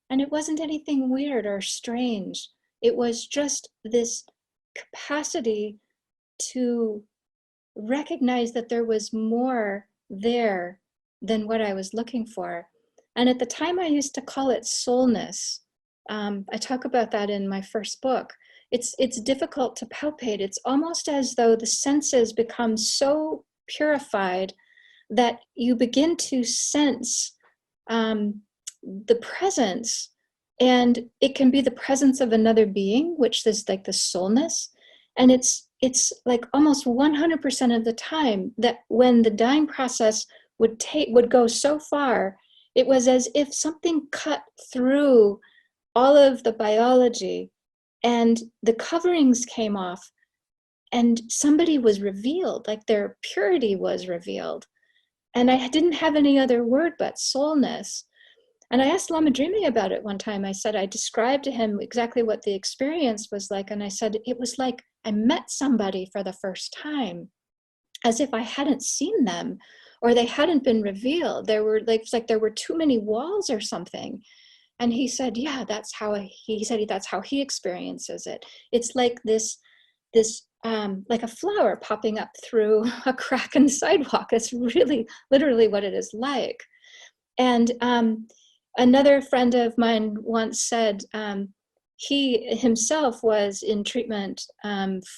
And it wasn't anything weird or strange. It was just this capacity to recognize that there was more there than what I was looking for. And at the time, I used to call it soulness. I talk about that in my first book. It's difficult to palpate. It's almost as though the senses become so purified that you begin to sense the presence, and it can be the presence of another being, which is like the soulness. And it's like almost 100% of the time that when the dying process would go so far, it was as if something cut through all of the biology and the coverings came off, and somebody was revealed, like their purity was revealed. And I didn't have any other word but soulness. And I asked Lama Dreamy about it one time. I said, I described to him exactly what the experience was like. And I said, it was like I met somebody for the first time, as if I hadn't seen them or they hadn't been revealed. There were like there were too many walls or something. And he said, yeah, that's how he experiences it. It's like this like a flower popping up through a crack in the sidewalk. That's really literally what it is like. And another friend of mine once said he himself was in treatment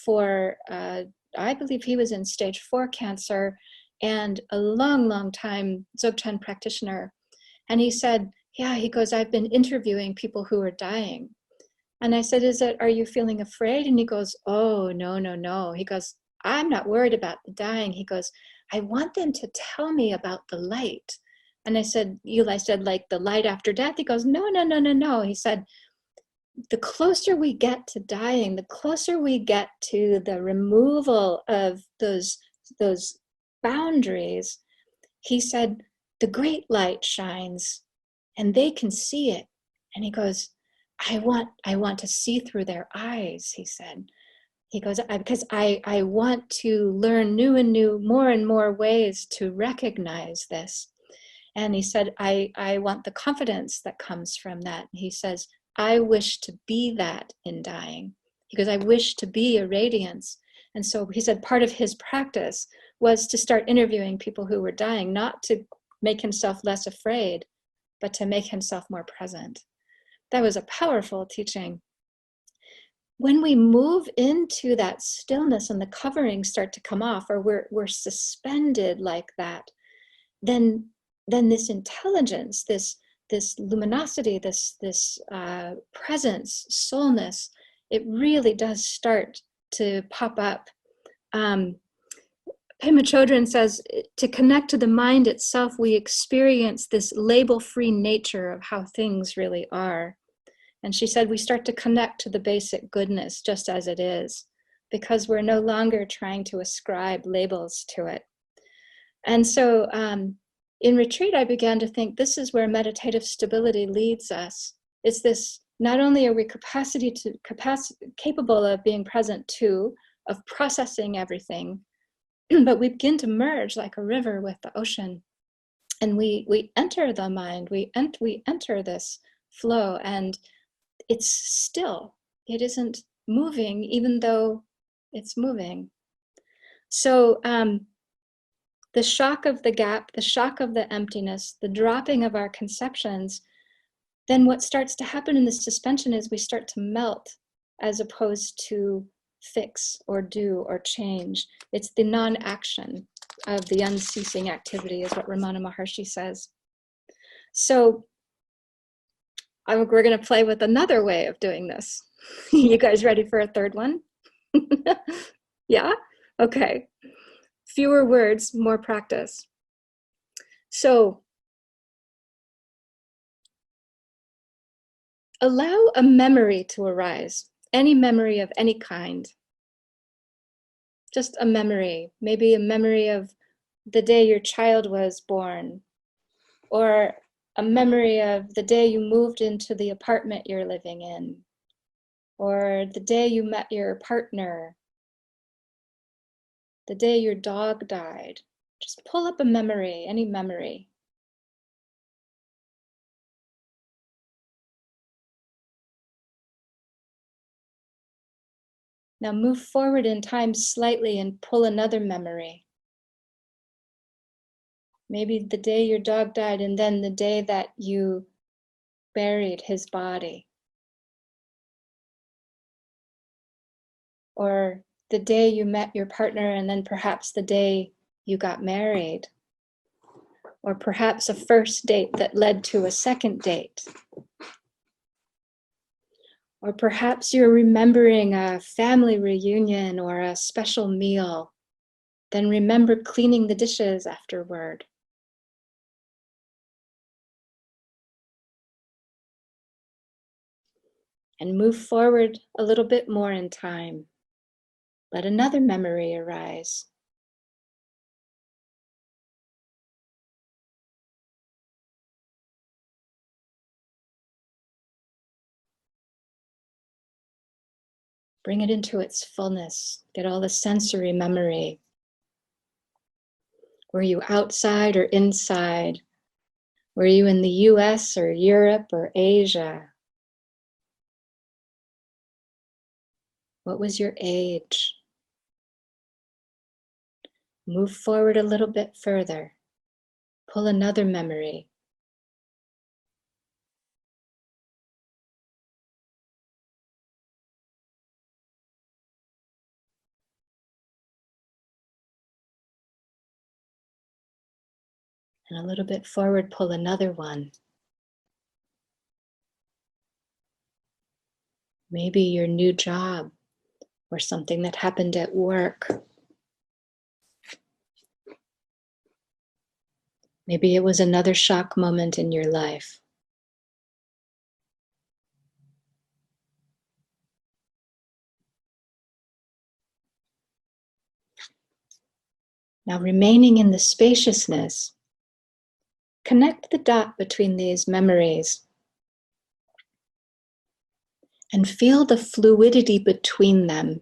for, I believe he was in stage 4 cancer and a long, long time Dzogchen practitioner. And he said, yeah, he goes, I've been interviewing people who are dying. And I said, are you feeling afraid? And he goes, oh, no, no, no. He goes, I'm not worried about the dying. He goes, I want them to tell me about the light. And I said, like the light after death? He goes, no, no, no, no, no. He said, the closer we get to dying, the closer we get to the removal of those boundaries, he said, the great light shines and they can see it. And he goes, I want to see through their eyes, he said. He goes, because I want to learn new and new, more and more ways to recognize this. And he said, I want the confidence that comes from that. He says, I wish to be that in dying. He goes, I wish to be a radiance. And so he said part of his practice was to start interviewing people who were dying, not to make himself less afraid, but to make himself more present. That was a powerful teaching. When we move into that stillness and the coverings start to come off, or we're suspended like that, then this intelligence, this luminosity, this presence, soulness, it really does start to pop up. Pema Chodron says, to connect to the mind itself, we experience this label-free nature of how things really are. And she said, we start to connect to the basic goodness just as it is, because we're no longer trying to ascribe labels to it. And so in retreat, I began to think this is where meditative stability leads us. It's this, not only are we capable of being present too, of processing everything, but we begin to merge like a river with the ocean. And we enter the mind, we enter this flow, and it's still. It isn't moving, even though it's moving. So the shock of the gap, the shock of the emptiness, the dropping of our conceptions, then what starts to happen in this suspension is we start to melt as opposed to fix or do or change. It's the non-action of the unceasing activity, is what Ramana Maharshi says. So we're going to play with another way of doing this. You guys ready for a third one? Yeah? Okay. Fewer words, more practice. So allow a memory to arise, any memory of any kind. Just a memory, maybe a memory of the day your child was born, or a memory of the day you moved into the apartment you're living in, or the day you met your partner, the day your dog died. Just pull up a memory, any memory. Now move forward in time slightly and pull another memory. Maybe the day your dog died, and then the day that you buried his body. Or the day you met your partner, and then perhaps the day you got married. Or perhaps a first date that led to a second date. Or perhaps you're remembering a family reunion or a special meal. Then remember cleaning the dishes afterward. And move forward a little bit more in time. Let another memory arise. Bring it into its fullness. Get all the sensory memory. Were you outside or inside? Were you in the US or Europe or Asia? What was your age? Move forward a little bit further. Pull another memory. And a little bit forward, pull another one. Maybe your new job or something that happened at work. Maybe it was another shock moment in your life. Now, remaining in the spaciousness, connect the dot between these memories and feel the fluidity between them.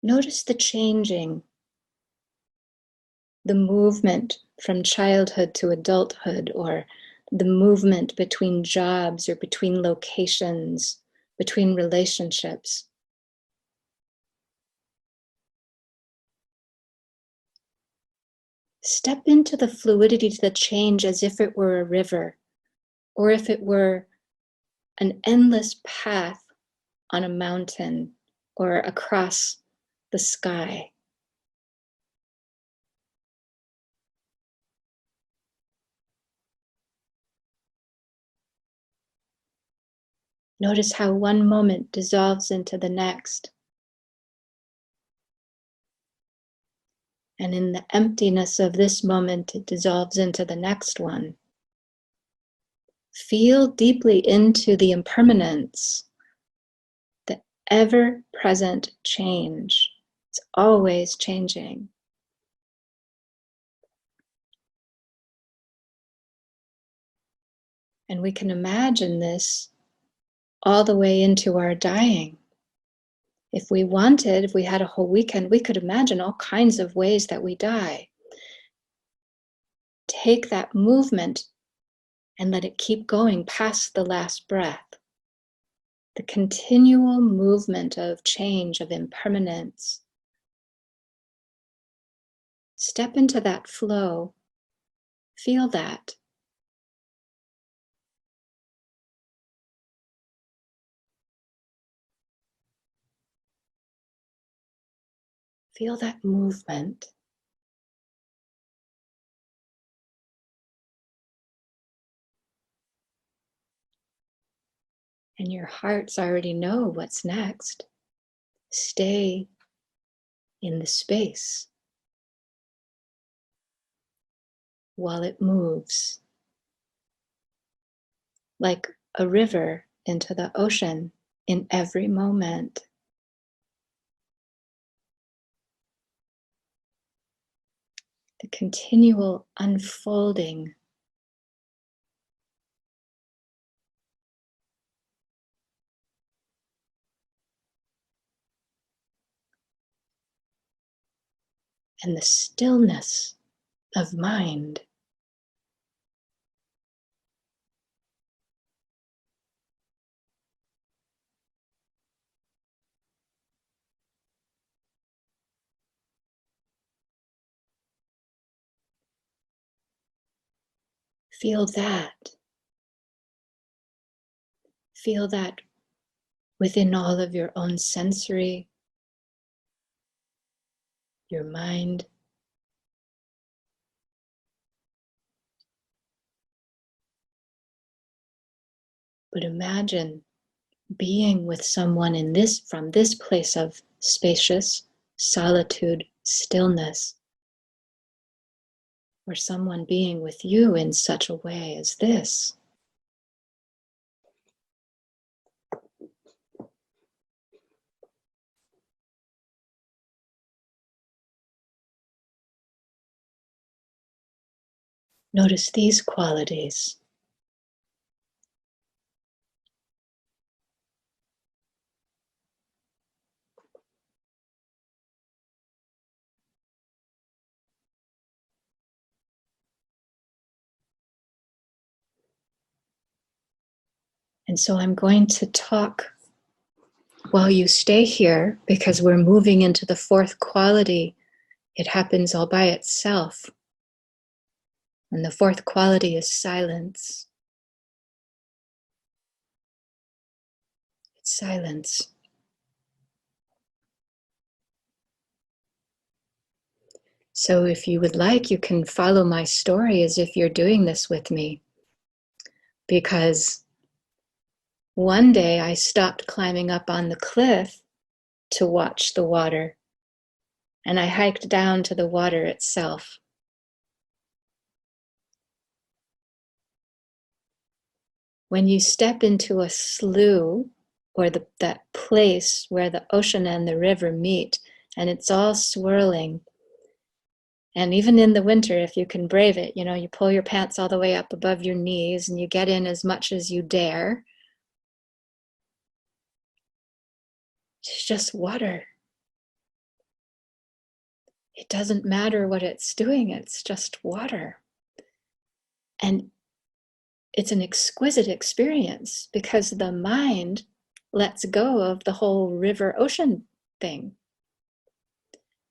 Notice the changing, the movement from childhood to adulthood, or the movement between jobs or between locations, between relationships. Step into the fluidity to the change as if it were a river, or if it were an endless path on a mountain or across the sky. Notice how one moment dissolves into the next. And in the emptiness of this moment, it dissolves into the next one. Feel deeply into the impermanence, the ever-present change. It's always changing. And we can imagine this all the way into our dying. If we wanted, if we had a whole weekend, we could imagine all kinds of ways that we die. Take that movement and let it keep going past the last breath. The continual movement of change, of impermanence. Step into that flow. Feel that. Feel that movement. And your hearts already know what's next. Stay in the space while it moves, like a river into the ocean in every moment. The continual unfolding and the stillness of mind. Feel that. Feel that within all of your own sensory, your mind. But imagine being with someone in this, from this place of spacious solitude, stillness, or someone being with you in such a way as this. Notice these qualities. And so I'm going to talk while you stay here, because we're moving into the fourth quality. It happens all by itself. And the fourth quality is silence. It's silence. So if you would like, you can follow my story as if you're doing this with me. Because one day I stopped climbing up on the cliff to watch the water, and I hiked down to the water itself. When you step into a slough, or that place where the ocean and the river meet, and it's all swirling, and even in the winter, if you can brave it, you pull your pants all the way up above your knees and you get in as much as you dare. It's just water. It doesn't matter what it's doing, it's just water. And it's an exquisite experience because the mind lets go of the whole river ocean thing.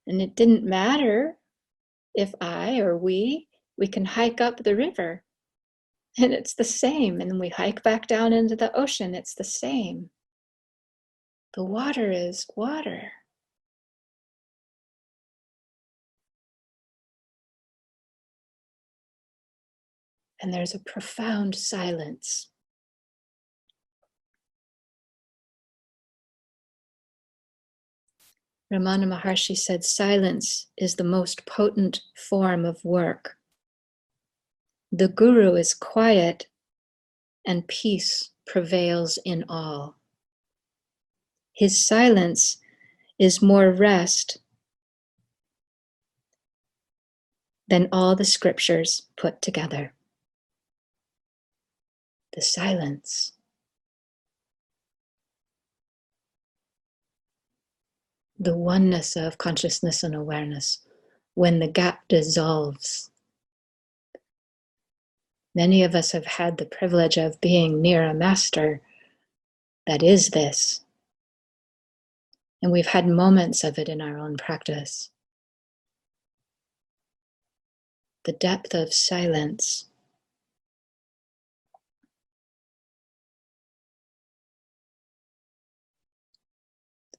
And it didn't matter if I or we can hike up the river and it's the same. And then we hike back down into the ocean, it's the same. The water is water. And there's a profound silence. Ramana Maharshi said, silence is the most potent form of work. The guru is quiet and peace prevails in all. His silence is more rest than all the scriptures put together. The silence. The oneness of consciousness and awareness, when the gap dissolves. Many of us have had the privilege of being near a master that is this. And we've had moments of it in our own practice. The depth of silence.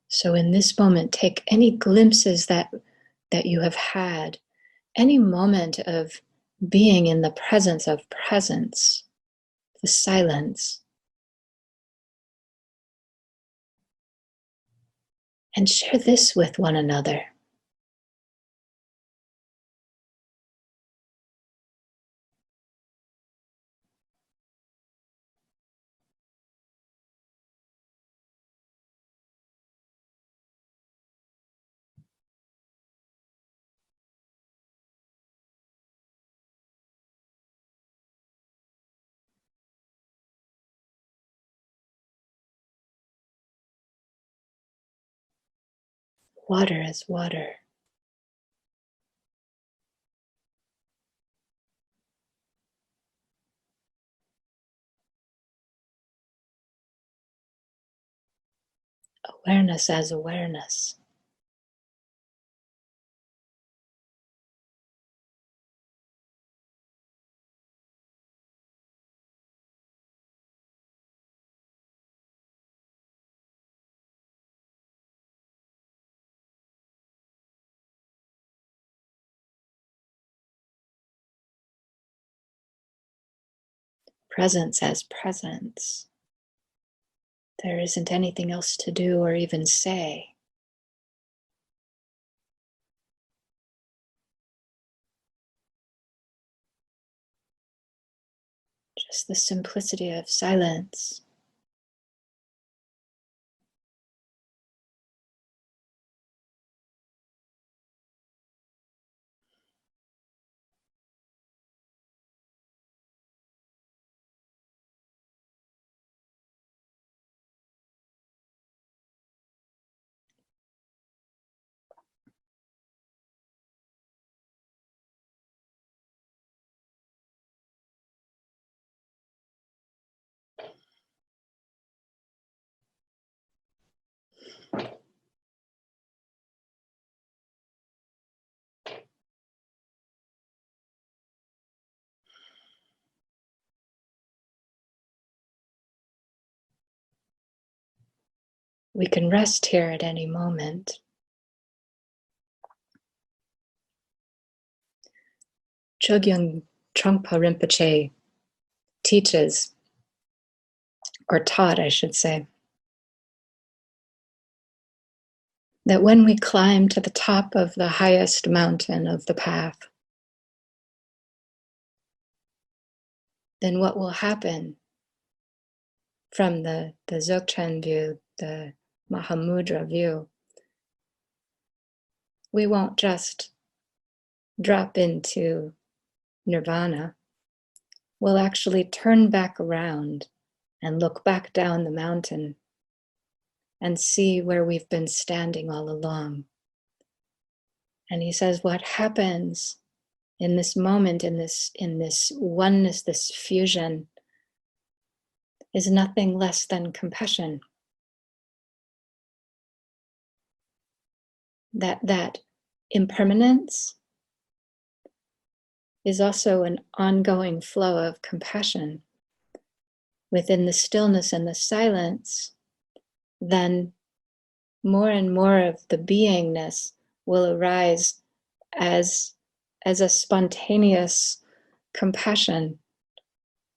So in this moment, take any glimpses that you have had, any moment of being in the presence of presence, the silence, and share this with one another. Water is water. Awareness as awareness. Presence as presence. There isn't anything else to do or even say. Just the simplicity of silence. We can rest here at any moment. Chogyam Trungpa Rinpoche teaches, or taught, I should say, that when we climb to the top of the highest mountain of the path, then what will happen from the Dzogchen view, the Mahamudra view, we won't just drop into nirvana. We'll actually turn back around and look back down the mountain and see where we've been standing all along. And he says, what happens in this moment, in this oneness, this fusion, is nothing less than compassion. That impermanence is also an ongoing flow of compassion within the stillness and the silence, then more and more of the beingness will arise as a spontaneous compassion,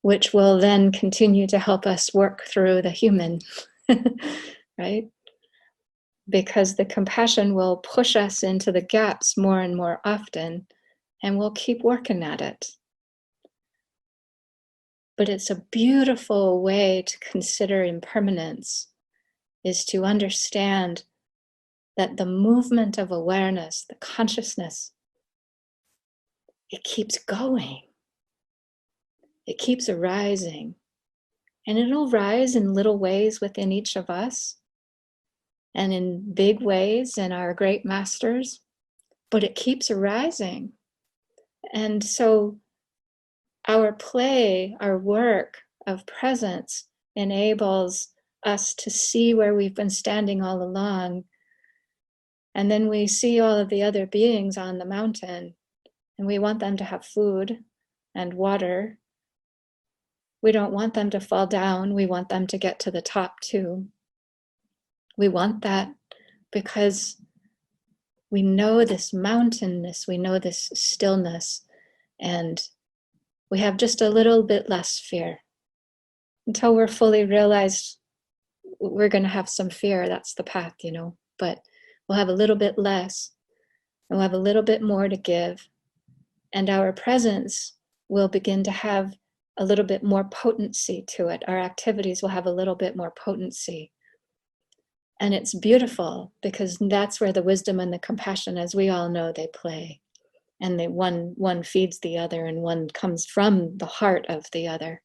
which will then continue to help us work through the human, right? Because the compassion will push us into the gaps more and more often, and we'll keep working at it. But it's a beautiful way to consider impermanence, is to understand that the movement of awareness, the consciousness, it keeps going. It keeps arising. And it'll rise in little ways within each of us and in big ways in our great masters, but it keeps arising. And so our play, our work of presence enables us to see where we've been standing all along. And then we see all of the other beings on the mountain, and we want them to have food and water. We don't want them to fall down. We want them to get to the top too. We want that because we know this mountainness, we know this stillness, and we have just a little bit less fear. Until we're fully realized, we're going to have some fear. That's the path, but we'll have a little bit less, and we'll have a little bit more to give. And our presence will begin to have a little bit more potency to it. Our activities will have a little bit more potency. And it's beautiful because that's where the wisdom and the compassion, as we all know, they play. And one feeds the other, and one comes from the heart of the other.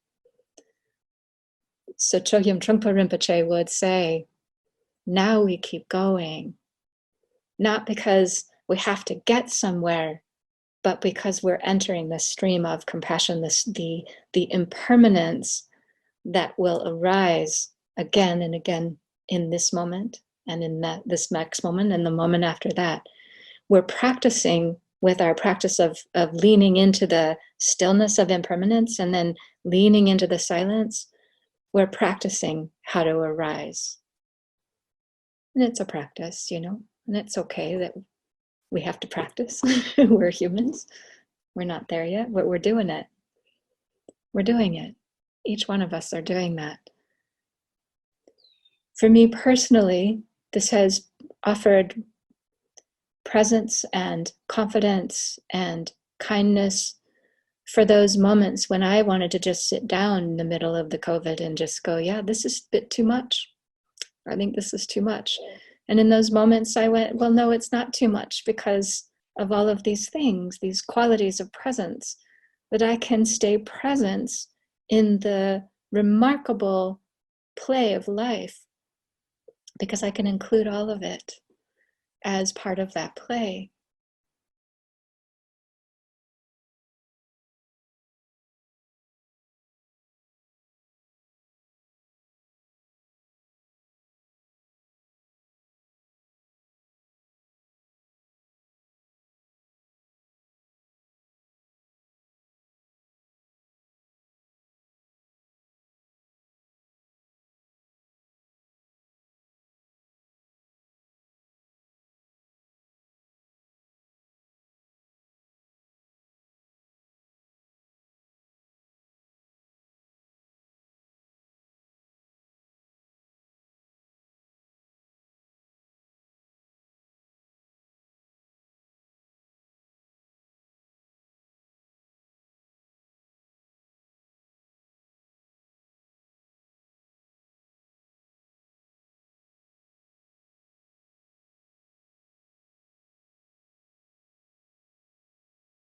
So Chogyam Trungpa Rinpoche would say, now we keep going. Not because we have to get somewhere, but because we're entering the stream of compassion, the impermanence that will arise again and again in this moment and in this next moment and the moment after that. We're practicing with our practice of leaning into the stillness of impermanence and then leaning into the silence. We're practicing how to arise. And it's a practice, and it's okay that we have to practice. We're humans. We're not there yet, but we're doing it. We're doing it. Each one of us are doing that. For me personally, this has offered presence and confidence and kindness for those moments when I wanted to just sit down in the middle of the COVID and just go, yeah, this is a bit too much. I think this is too much. And in those moments I went, well, no, it's not too much because of all of these things, these qualities of presence, that I can stay present in the remarkable play of life because I can include all of it as part of that play.